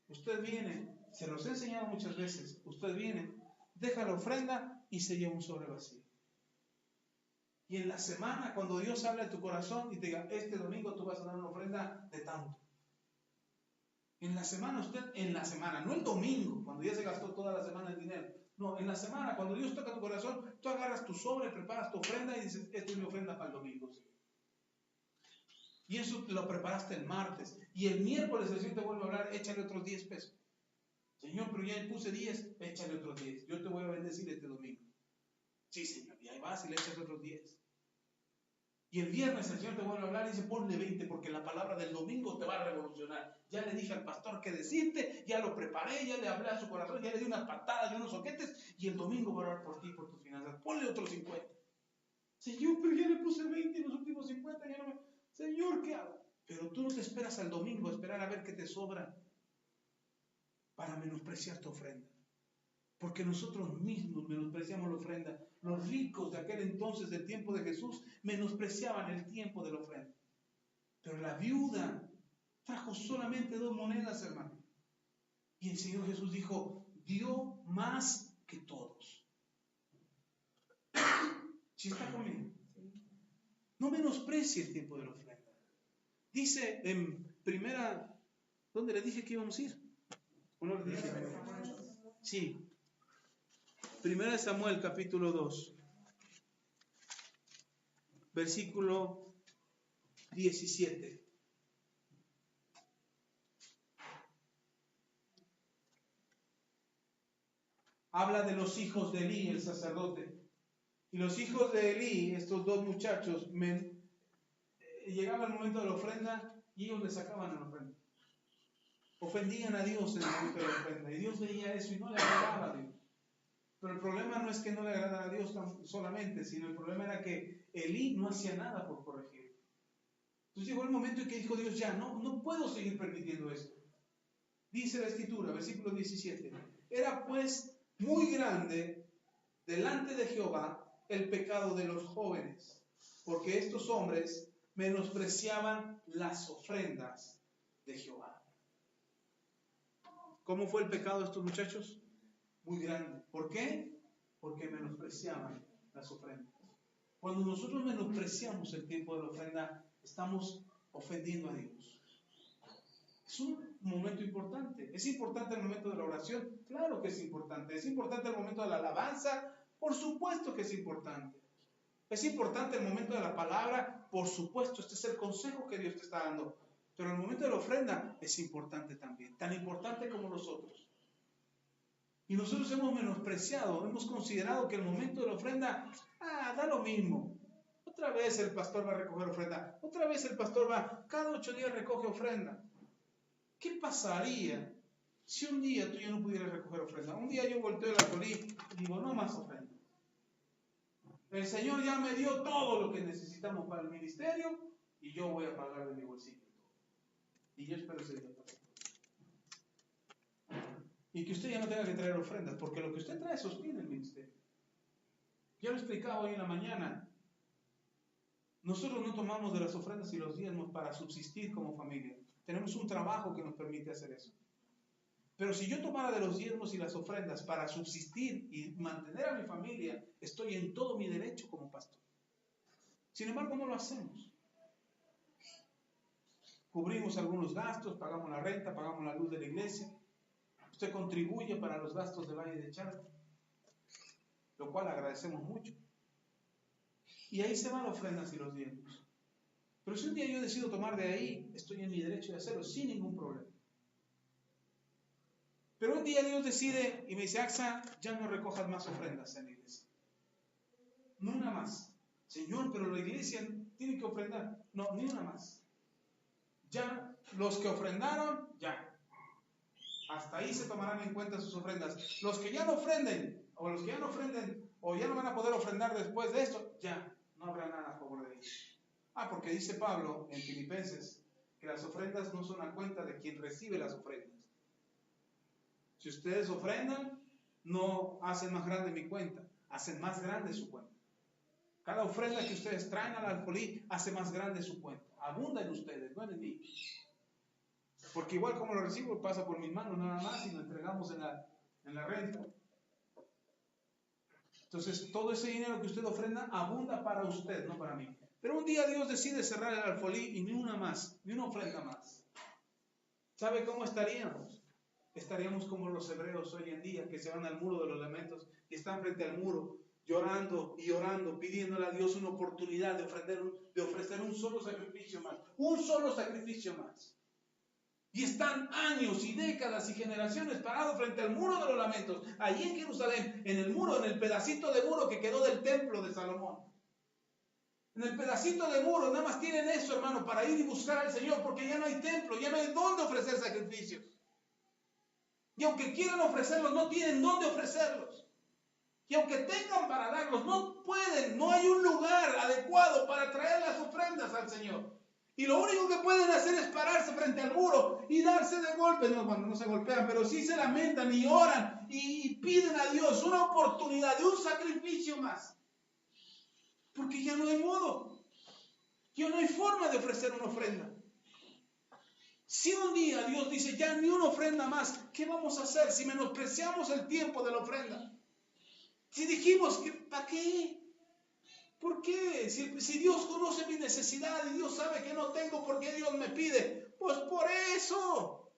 usted viene, se los he enseñado muchas veces, usted viene, deja la ofrenda y se lleva un sobre vacío. Y en la semana, cuando Dios habla de tu corazón y te diga, este domingo tú vas a dar una ofrenda de tanto. En la semana, no el domingo, cuando ya se gastó toda la semana el dinero. No, en la semana, cuando Dios toca tu corazón, tú agarras tu sobre, preparas tu ofrenda y dices, esta es mi ofrenda para el domingo, Señor. Y eso lo preparaste el martes. Y el miércoles el Señor te vuelve a hablar, échale otros 10 pesos. Señor, pero ya puse 10, échale otros 10. Yo te voy a bendecir este domingo. Sí, Señor. Y ahí vas y le echas otros 10. Y el viernes el Señor te vuelve a hablar y dice, ponle 20 porque la palabra del domingo te va a revolucionar. Ya le dije al pastor qué decirte, ya lo preparé, ya le hablé a su corazón, ya le di unas patadas y unos soquetes y el domingo voy a orar por ti y por tus finanzas. Ponle otros 50. Señor, pero ya le puse 20 y los últimos 50 ya no me... Señor, ¿qué hago? Pero tú no te esperas al domingo a esperar a ver qué te sobra para menospreciar tu ofrenda. Porque nosotros mismos menospreciamos la ofrenda. Los ricos de aquel entonces, del tiempo de Jesús, menospreciaban el tiempo de la ofrenda. Pero la viuda trajo solamente 2 monedas, hermano. Y el Señor Jesús dijo, dio más que todos. ¿Sí está conmigo? No menosprecie el tiempo de la ofrenda. Dice en primera, ¿dónde le dije que íbamos a ir? ¿O no le dije? Sí. Primera de Samuel, capítulo 2. versículo 17. Habla de los hijos de Elí, el sacerdote. Y los hijos de Elí, estos dos muchachos, llegaba el momento de la ofrenda y ellos le sacaban la ofrenda. Ofendían a Dios en el momento de la ofrenda. Y Dios veía eso y no le agradaba a Dios. Pero el problema no es que no le agradara a Dios solamente, sino el problema era que Elí no hacía nada por corregir. Entonces llegó el momento en que dijo Dios, ya, no puedo seguir permitiendo esto. Dice la Escritura, versículo 17, era pues muy grande delante de Jehová el pecado de los jóvenes, porque estos hombres menospreciaban las ofrendas de Jehová. ¿Cómo fue el pecado de estos muchachos? Muy grande. ¿Por qué? Porque menospreciaban las ofrendas. Cuando nosotros menospreciamos el tiempo de la ofrenda, estamos ofendiendo a Dios. Es un momento importante. ¿Es importante el momento de la oración? Claro que es importante. ¿Es importante el momento de la alabanza? Por supuesto que es importante. ¿Es importante el momento de la palabra? Por supuesto, este es el consejo que Dios te está dando. Pero el momento de la ofrenda es importante también, tan importante como los otros. Y nosotros hemos menospreciado, hemos considerado que el momento de la ofrenda, da lo mismo. Otra vez el pastor va a recoger ofrenda. Otra vez el pastor va, cada 8 días recoge ofrenda. ¿Qué pasaría si un día tú ya no pudieras recoger ofrenda? Un día yo volteo el alfolí y digo, no más ofrenda. El Señor ya me dio todo lo que necesitamos para el ministerio y yo voy a pagar de mi bolsillo. Y yo espero ese día pasar. Y que usted ya no tenga que traer ofrendas, porque lo que usted trae sostiene el ministerio. Ya lo explicaba hoy en la mañana. Nosotros no tomamos de las ofrendas y los diezmos para subsistir como familia. Tenemos un trabajo que nos permite hacer eso. Pero si yo tomara de los diezmos y las ofrendas para subsistir y mantener a mi familia, estoy en todo mi derecho como pastor. Sin embargo, no lo hacemos. Cubrimos algunos gastos, pagamos la renta, pagamos la luz de la iglesia. Usted contribuye para los gastos del Valle de Chalco, lo cual agradecemos mucho. Y ahí se van las ofrendas y los diezmos. Pero si un día yo decido tomar de ahí, estoy en mi derecho de hacerlo sin ningún problema. Pero un día Dios decide y me dice, Axa, ya no recojas más ofrendas en la iglesia. No una más. Señor, pero la iglesia tiene que ofrendar. No, ni una más. Ya los que ofrendaron, ya. Hasta ahí se tomarán en cuenta sus ofrendas. Los que ya no ofrenden, o los que ya no ofrenden, o ya no van a poder ofrendar después de esto, ya, no habrá nada a favor de ellos. Porque dice Pablo en Filipenses, que las ofrendas no son a cuenta de quien recibe las ofrendas. Si ustedes ofrendan, no hacen más grande mi cuenta, hacen más grande su cuenta. Cada ofrenda que ustedes traen al alfolí hace más grande su cuenta. Abunda en ustedes, no en mí. Porque igual como lo recibo, pasa por mis manos nada más y lo entregamos en la renta. Entonces, todo ese dinero que usted ofrenda abunda para usted, no para mí. Pero un día Dios decide cerrar el alfolí y ni una más, ni una ofrenda más. ¿Sabe cómo estaríamos? Estaríamos como los hebreos hoy en día, que se van al muro de los lamentos y están frente al muro, llorando y orando, pidiéndole a Dios una oportunidad de ofrecer un solo sacrificio más. Un solo sacrificio más. Y están años y décadas y generaciones parados frente al muro de los lamentos, allí en Jerusalén, en el muro, en el pedacito de muro que quedó del templo de Salomón. En el pedacito de muro, nada más tienen eso, hermano, para ir y buscar al Señor, porque ya no hay templo, ya no hay dónde ofrecer sacrificios. Y aunque quieran ofrecerlos, no tienen dónde ofrecerlos. Y aunque tengan para darlos, no pueden, no hay un lugar adecuado para traer las ofrendas al Señor. Y lo único que pueden hacer es pararse frente al muro y darse de golpe. No, cuando no se golpean, pero sí se lamentan y oran y piden a Dios una oportunidad de un sacrificio más. Porque ya no hay modo. Ya no hay forma de ofrecer una ofrenda. Si un día Dios dice, ya ni una ofrenda más, ¿qué vamos a hacer si menospreciamos el tiempo de la ofrenda? Si dijimos que, ¿para qué? ¿Por qué? Si Dios conoce mi necesidad y Dios sabe que no tengo, ¿por qué Dios me pide? Pues por eso.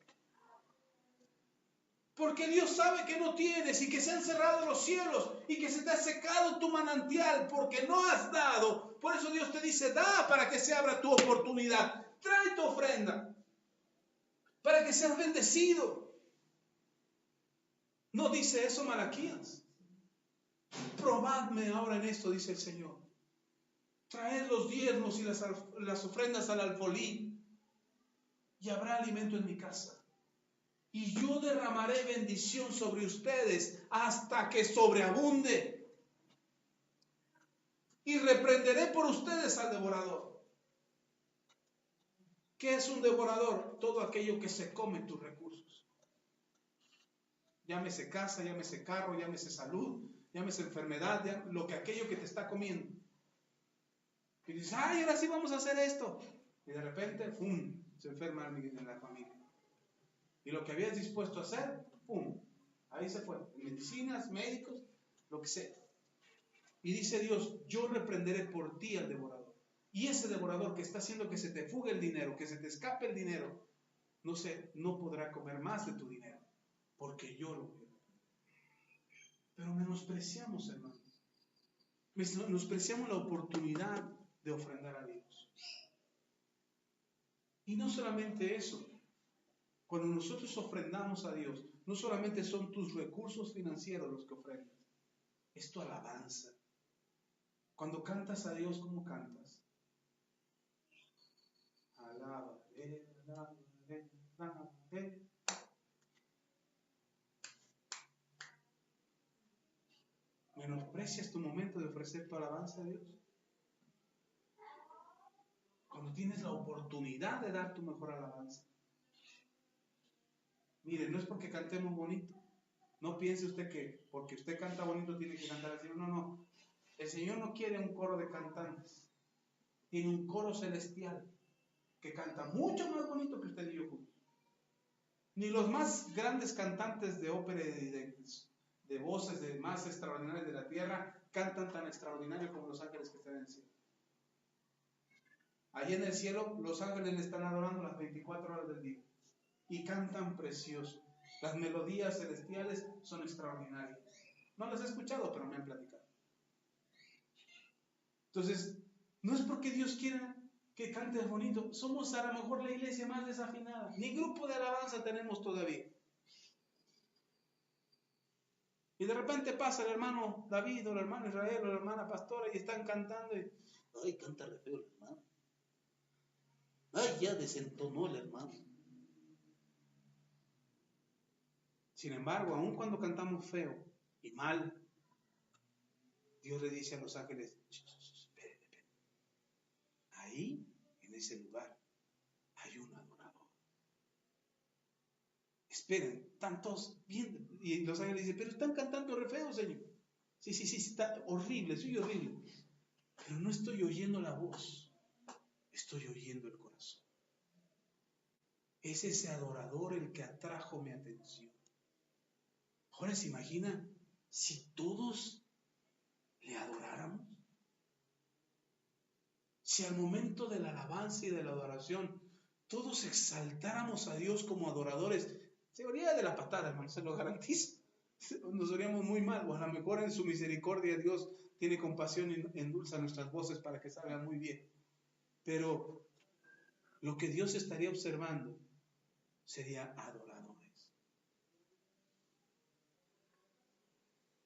Porque Dios sabe que no tienes y que se han cerrado los cielos y que se te ha secado tu manantial porque no has dado. Por eso Dios te dice, da para que se abra tu oportunidad. Trae tu ofrenda para que seas bendecido. ¿No dice eso Malaquías? Probadme ahora en esto, dice el Señor. Traed los diezmos y las ofrendas al alfolí y habrá alimento en mi casa. Y yo derramaré bendición sobre ustedes hasta que sobreabunde. Y reprenderé por ustedes al devorador. ¿Qué es un devorador? Todo aquello que se come tus recursos. Llámese casa, llámese carro, llámese salud, llámese enfermedad, aquello que te está comiendo. Y dices, ay, ahora sí vamos a hacer esto. Y de repente, ¡pum!, se enferma alguien en la familia. Y lo que habías dispuesto a hacer, ¡pum!, ahí se fue. Medicinas, médicos, lo que sea. Y dice Dios, yo reprenderé por ti al devorador. Y ese devorador que está haciendo que se te fugue el dinero, que se te escape el dinero, no podrá comer más de tu dinero, porque yo lo voy a reprender. Pero menospreciamos, hermanos. Menospreciamos la oportunidad de ofrendar a Dios. Y no solamente eso. Cuando nosotros ofrendamos a Dios, no solamente son tus recursos financieros los que ofrendas, es tu alabanza. Cuando cantas a Dios, ¿cómo cantas? Alábale, alábale, alábale. ¿Menosprecias tu momento de ofrecer tu alabanza a Dios? Cuando tienes la oportunidad de dar tu mejor alabanza. Mire, no es porque cantemos bonito. No piense usted que porque usted canta bonito tiene que cantar así. No, no. El Señor no quiere un coro de cantantes. Tiene un coro celestial que canta mucho más bonito que usted y yo juntos. Ni los más grandes cantantes de ópera y de voces de más extraordinarias de la tierra cantan tan extraordinario como los ángeles que están en el cielo. Allí en el cielo los ángeles le están adorando las 24 horas del día y cantan precioso. Las melodías celestiales son extraordinarias. No las he escuchado, pero me han platicado. Entonces, no es porque Dios quiera que cantes bonito. Somos a lo mejor la iglesia más desafinada. Ni grupo de alabanza tenemos todavía. Y de repente pasa el hermano David o el hermano Israel o la hermana pastora y están cantando y, ay, canta re feo el hermano. Ay, ya desentonó el hermano. Sin embargo, aun cuando cantamos feo y mal, Dios le dice a los ángeles, esperen. Ahí, en ese lugar, hay un adorador. Esperen, tantos bien. Y los ángeles dicen, pero están cantando re feo, Señor. Sí, está horrible, soy horrible. Pero no estoy oyendo la voz, estoy oyendo el corazón. Es ese adorador el que atrajo mi atención. Ahora se imagina si todos le adoráramos. Si al momento de la alabanza y de la adoración todos exaltáramos a Dios como adoradores, se oiría de la patada, hermano, se lo garantizo. Nos oiríamos muy mal, o a lo mejor en su misericordia Dios tiene compasión y endulza nuestras voces para que salgan muy bien. Pero lo que Dios estaría observando sería adoradores.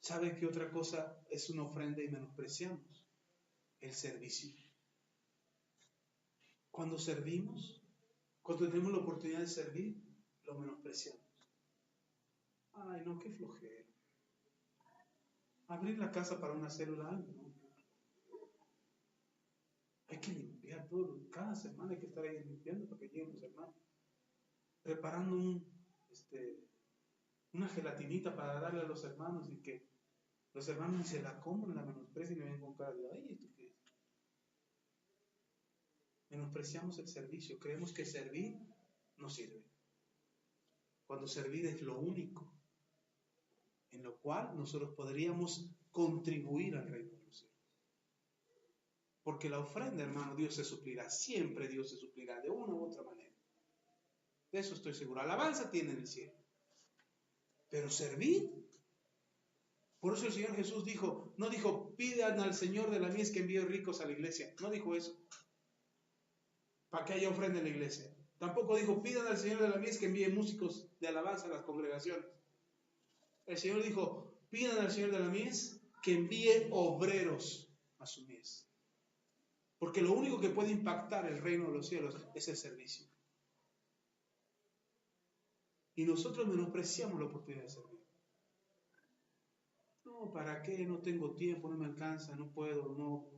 ¿Sabe qué otra cosa es una ofrenda y menospreciamos? El servicio. Cuando servimos, cuando tenemos la oportunidad de servir, lo menospreciamos. Ay, no, qué flojera. Abrir la casa para una célula, ay, no. Hay que limpiar todo. Cada semana hay que estar ahí limpiando para que lleguen los hermanos. Preparando una gelatinita para darle a los hermanos y que los hermanos ni se la coman, la menosprecien y me ven con cara de, ay, ¿esto qué es? Menospreciamos el servicio. Creemos que servir no sirve. Cuando servir es lo único en lo cual nosotros podríamos contribuir al reino de los cielos. Porque la ofrenda, hermano, Dios se suplirá. Siempre Dios se suplirá de una u otra manera. De eso estoy seguro. Alabanza tiene en el cielo. pero servir. Por eso el Señor Jesús no dijo, pidan al Señor de la mies que envíe ricos a la iglesia. No dijo eso, para que haya ofrenda en la iglesia. Tampoco dijo, pidan al Señor de la mies que envíe músicos de alabanza a las congregaciones. El Señor dijo, pidan al Señor de la mies que envíe obreros a su mies. Porque lo único que puede impactar el reino de los cielos es el servicio. Y nosotros menospreciamos la oportunidad de servir. No, ¿para qué? No tengo tiempo, no me alcanza, no puedo, no.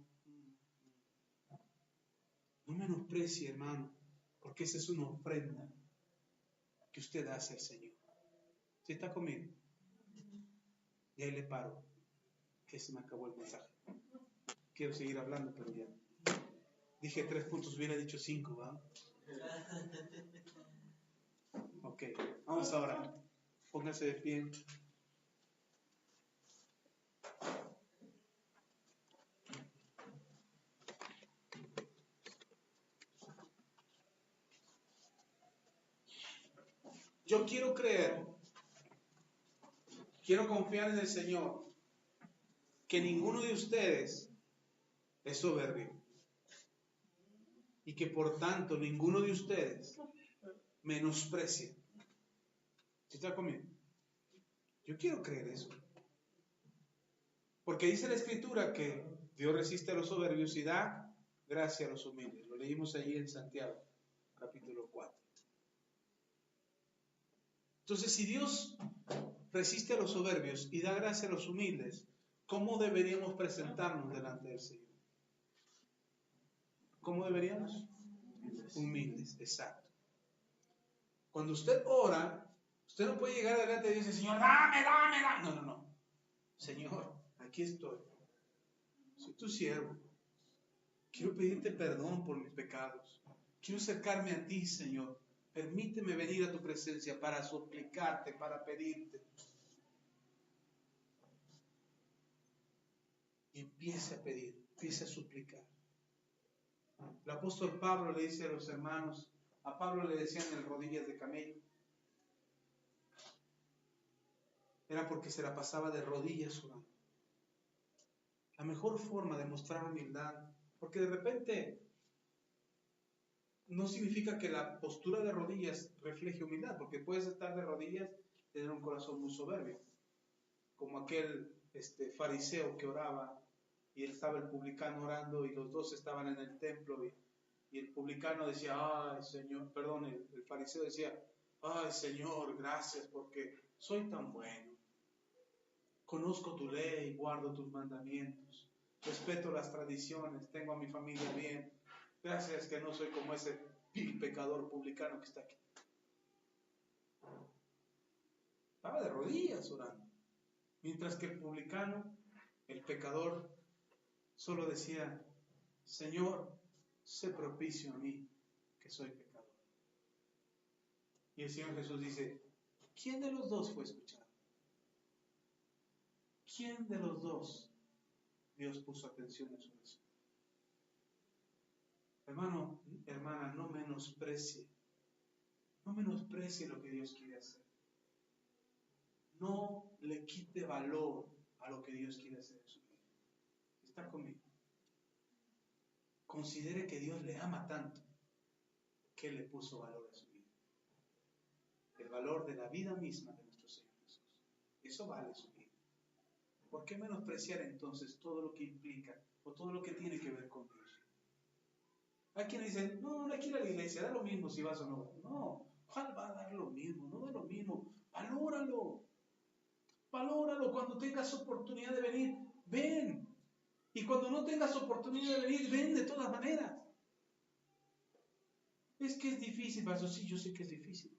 No menosprecie, hermano, porque esa es una ofrenda que usted hace al Señor. ¿Sí está conmigo? Y ahí le paro, que se me acabó el mensaje. Quiero seguir hablando, pero ya. Dije 3 puntos, hubiera dicho 5, ¿va? Ok, vamos ahora. Póngase de pie. Yo quiero creer, quiero confiar en el Señor, que ninguno de ustedes es soberbio y que por tanto ninguno de ustedes menosprecia. ¿Sí está conmigo? Yo quiero creer eso. Porque dice la Escritura que Dios resiste a los soberbios y da gracia a los humildes. Lo leímos allí en Santiago, capítulo 4. Entonces, si Dios resiste a los soberbios y da gracia a los humildes, ¿cómo deberíamos presentarnos delante del Señor? ¿Cómo deberíamos? Humildes, exacto. Cuando usted ora, usted no puede llegar delante de Dios y decir, Señor, dame. No. Señor, aquí estoy. Soy tu siervo. Quiero pedirte perdón por mis pecados. Quiero acercarme a ti, Señor. Permíteme venir a tu presencia para suplicarte, para pedirte. Y empiece a pedir, empiece a suplicar. El apóstol Pablo le dice a los hermanos, a Pablo le decían el rodillas de camello. Era porque se la pasaba de rodillas orando. La mejor forma de mostrar humildad, porque de repente no significa que la postura de rodillas refleje humildad, porque puedes estar de rodillas y tener un corazón muy soberbio, como aquel fariseo que oraba y estaba el publicano orando y los dos estaban en el templo y el publicano decía, ay Señor, perdón, el fariseo decía, ay Señor, gracias porque soy tan bueno, conozco tu ley, guardo tus mandamientos, respeto las tradiciones, tengo a mi familia bien, gracias que no soy como ese pecador publicano que está aquí. Estaba de rodillas orando, mientras que el publicano, el pecador, solo decía, Señor, sé propicio a mí, que soy pecador. Y el Señor Jesús dice, ¿quién de los dos fue escuchado? ¿Quién de los dos Dios puso atención en su oración? Hermano, hermana, no menosprecie lo que Dios quiere hacer. No le quite valor a lo que Dios quiere hacer en su vida. ¿Está conmigo? Considere que Dios le ama tanto que le puso valor a su vida. El valor de la vida misma de nuestro Señor Jesús. Eso vale su vida. ¿Por qué menospreciar entonces todo lo que implica o todo lo que tiene que ver con Dios? Hay quienes dicen, no hay que ir a la iglesia, da lo mismo si vas o no. No, ¿cuál va a dar lo mismo? No da lo mismo. Valóralo. Cuando tengas oportunidad de venir, ven. Y cuando no tengas oportunidad de venir, ven de todas maneras. Es que es difícil, pastor. Sí, yo sé que es difícil.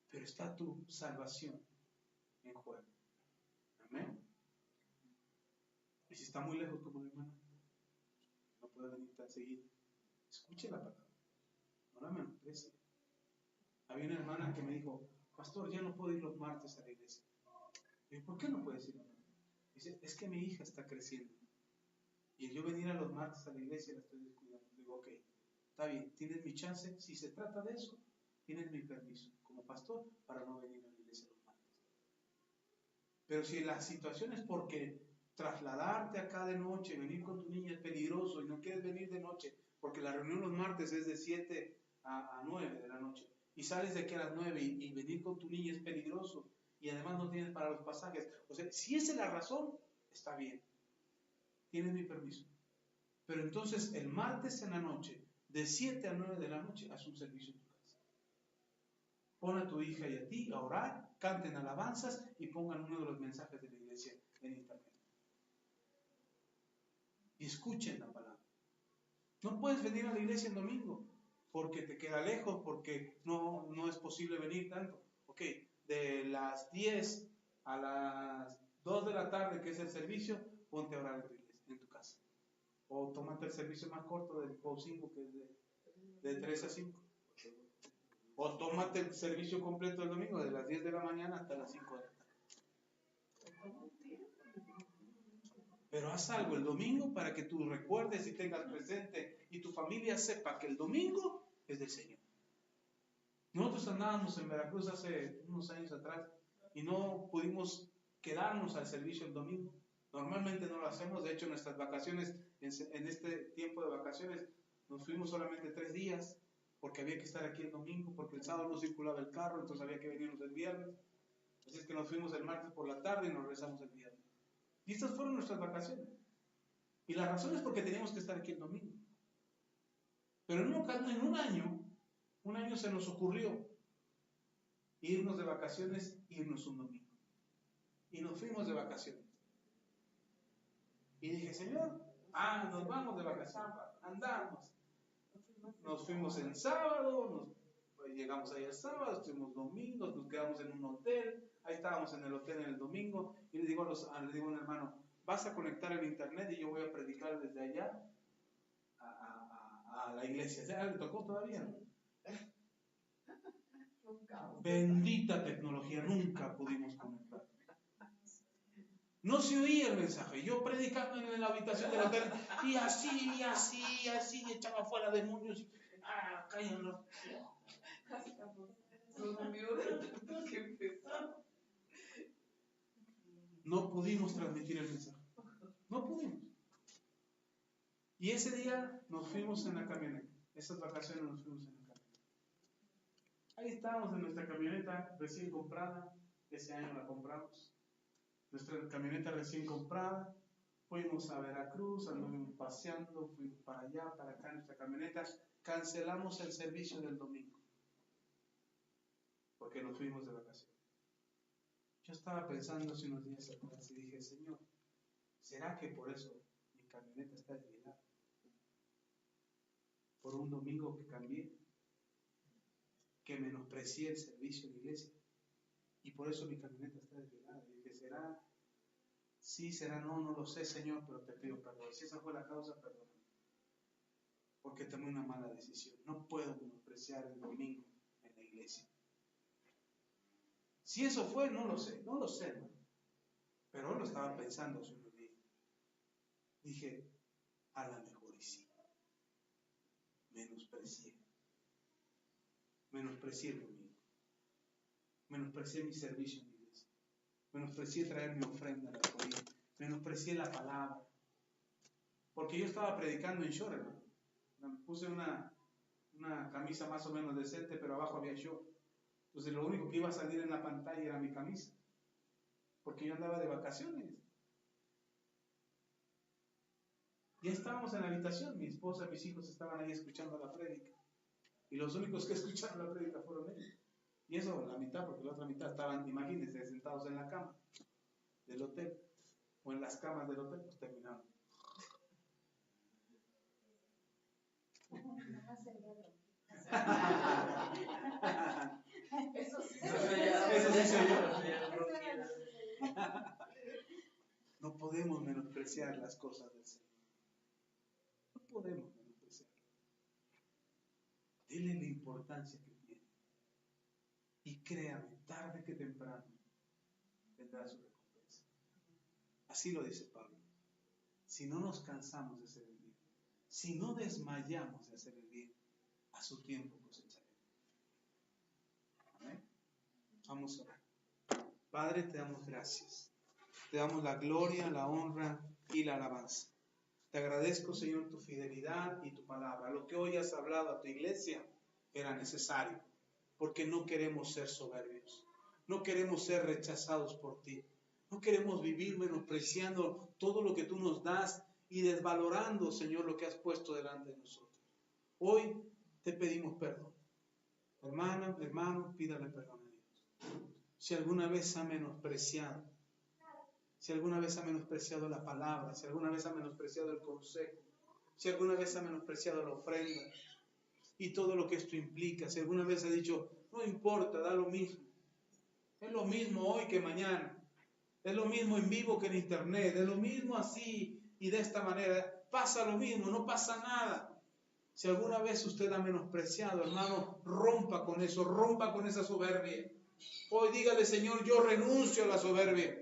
Pero está tu salvación en juego. Amén. Y si está muy lejos como la hermana, no puede venir tan seguido. Escuche la palabra. No la menosprecie. Había una hermana que me dijo, pastor, ya no puedo ir los martes a la iglesia. Y ¿por qué no puedes ir los martes? Dice, es que mi hija está creciendo. Y el yo venir a los martes a la iglesia la estoy descuidando. Digo, ok, está bien, tienes mi chance. Si se trata de eso, tienes mi permiso como pastor para no venir a la iglesia los martes. Pero si la situación es porque trasladarte acá de noche, venir con tu niña es peligroso y no quieres venir de noche, porque la reunión los martes es de 7 a 9 de la noche, y sales de aquí a las 9 y venir con tu niña es peligroso, y además no tienes para los pasajes. O sea, si esa es la razón, está bien. Tienes mi permiso. Pero entonces el martes en la noche, de 7 a 9 de la noche, haz un servicio en tu casa. Pon a tu hija y a ti a orar, canten alabanzas y pongan uno de los mensajes de la iglesia en internet. Y escuchen la palabra. No puedes venir a la iglesia el domingo porque te queda lejos, porque no es posible venir tanto. Ok, de las 10 a las 2 de la tarde, que es el servicio, ponte a orar en tu iglesia, en tu casa. O tómate el servicio más corto del PO 5, que es de 3 a 5. O tómate el servicio completo el domingo, de las 10 de la mañana hasta las 5 de la tarde. Pero haz algo el domingo para que tú recuerdes y tengas presente y tu familia sepa que el domingo es del Señor. Nosotros andábamos en Veracruz hace unos años atrás y no pudimos quedarnos al servicio el domingo. Normalmente no lo hacemos. De hecho, nuestras vacaciones, en este tiempo de vacaciones, nos fuimos solamente 3 días porque había que estar aquí el domingo, porque el sábado no circulaba el carro, entonces había que venirnos el viernes. Así es que nos fuimos el martes por la tarde y nos regresamos el viernes. Y estas fueron nuestras vacaciones. Y la razón es porque teníamos que estar aquí el domingo. Pero en un año se nos ocurrió irnos de vacaciones, irnos un domingo. Y nos fuimos de vacaciones. Y dije, Señor, nos vamos de vacaciones, andamos. Nos fuimos el sábado, llegamos ahí el sábado, estuvimos domingos, nos quedamos en un hotel, ahí estábamos en el hotel en el domingo, y le digo a un hermano, vas a conectar el internet y yo voy a predicar desde allá a la iglesia. ¿Ya le tocó todavía? Bendita tecnología, nunca pudimos conectar. No se oía el mensaje, yo predicando en la habitación del hotel, y así, echaba fuera demonios, y cállenlos. No pudimos transmitir el mensaje, no pudimos. Y ese día nos fuimos en la camioneta, esas vacaciones nos fuimos en la camioneta. Ahí estábamos en nuestra camioneta recién comprada, ese año la compramos. Nuestra camioneta recién comprada, fuimos a Veracruz, anduvimos paseando, fuimos para allá, para acá en nuestra camioneta, cancelamos el servicio del domingo, porque nos fuimos de vacaciones. Yo estaba pensando hace unos días atrás y dije, Señor, ¿será que por eso mi camioneta está desviada? Por un domingo que cambié, que menosprecié el servicio de la iglesia, y por eso mi camioneta está desviada. Y dije, ¿será? Sí, será, no lo sé, Señor, pero te pido perdón. Si esa fue la causa, perdóname. Porque tomé una mala decisión. No puedo menospreciar el domingo en la iglesia. Si eso fue, no lo sé, ¿no? Pero hoy lo estaba pensando hace unos días. Dije, a lo mejor y sí. Menosprecié el domingo. Menosprecié mi servicio en la iglesia. Menosprecié traer mi ofrenda a la colina. Menosprecié la palabra. Porque yo estaba predicando en short, hermano. Me puse una camisa más o menos decente, pero abajo había short. Entonces lo único que iba a salir en la pantalla era mi camisa. Porque yo andaba de vacaciones. Ya estábamos en la habitación, mi esposa y mis hijos estaban ahí escuchando la prédica. Y los únicos que escucharon la prédica fueron ellos. Y eso, la mitad, porque la otra mitad estaban, imagínense, sentados en la cama del hotel, o en las camas del hotel, pues terminaron. Eso sí soy yo. No podemos menospreciar las cosas del Señor. No podemos menospreciar. Dile la importancia que tiene. Y créame, tarde que temprano tendrá su recompensa. Así lo dice Pablo. Si no nos cansamos de hacer el bien, si no desmayamos de hacer el bien, a su tiempo cosecharemos. Amén. Vamos a orar. Padre, te damos gracias. te damos la gloria, la honra y la alabanza. Te agradezco, Señor, tu fidelidad y tu palabra. Lo que hoy has hablado a tu iglesia era necesario, porque no queremos ser soberbios. No queremos ser rechazados por ti. No queremos vivir menospreciando todo lo que tú nos das y desvalorando, Señor, lo que has puesto delante de nosotros. Hoy te pedimos perdón. Hermana, hermano, pídale perdón a Dios. Si alguna vez ha menospreciado, si alguna vez ha menospreciado la palabra, si alguna vez ha menospreciado el consejo, si alguna vez ha menospreciado la ofrenda y todo lo que esto implica, si alguna vez ha dicho, no importa, da lo mismo. Es lo mismo hoy que mañana. Es lo mismo en vivo que en internet. Es lo mismo así y de esta manera. Pasa lo mismo, no pasa nada. Si alguna vez usted ha menospreciado, hermano, rompa con eso, rompa con esa soberbia. Hoy dígale, Señor, yo renuncio a la soberbia.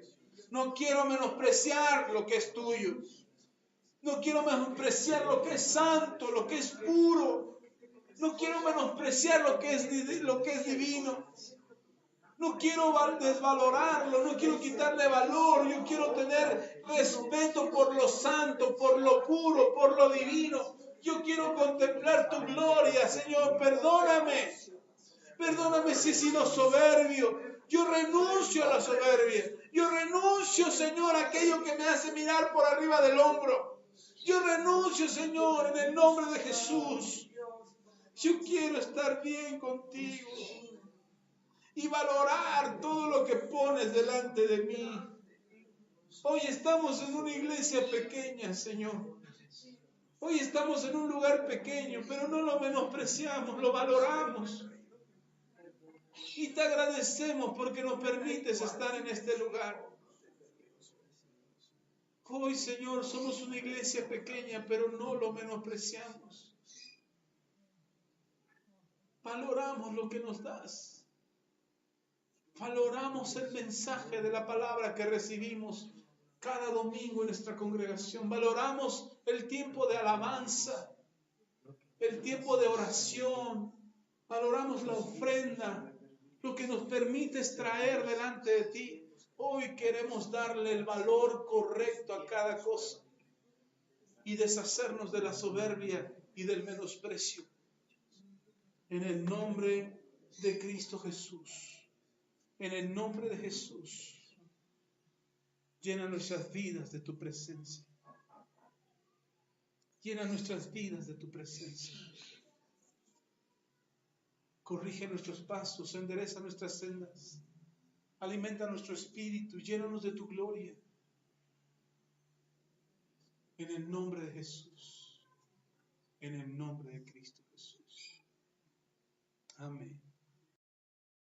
No quiero menospreciar lo que es tuyo. No quiero menospreciar lo que es santo, lo que es puro. No quiero menospreciar lo que es divino. No quiero desvalorarlo, no quiero quitarle valor. Yo quiero tener respeto por lo santo, por lo puro, por lo divino. Yo quiero contemplar tu gloria, Señor. Perdóname. Perdóname si he sido soberbio. Yo renuncio a la soberbia. Yo renuncio, Señor, a aquello que me hace mirar por arriba del hombro. Yo renuncio, Señor, en el nombre de Jesús. Yo quiero estar bien contigo y valorar todo lo que pones delante de mí. Hoy estamos en una iglesia pequeña, Señor. Hoy estamos en un lugar pequeño, pero no lo menospreciamos, lo valoramos. Y te agradecemos porque nos permites estar en este lugar. Hoy, Señor, somos una iglesia pequeña, pero no lo menospreciamos. Valoramos lo que nos das. Valoramos el mensaje de la palabra que recibimos cada domingo en nuestra congregación. Valoramos el tiempo de alabanza, el tiempo de oración. Valoramos la ofrenda, lo que nos permite traer delante de ti. Hoy queremos darle el valor correcto a cada cosa y deshacernos de la soberbia y del menosprecio. En el nombre de Cristo Jesús. En el nombre de Jesús, llena nuestras vidas de tu presencia. Llena nuestras vidas de tu presencia. Corrige nuestros pasos, endereza nuestras sendas. Alimenta nuestro espíritu, llénanos de tu gloria. En el nombre de Jesús. En el nombre de Cristo Jesús. Amén.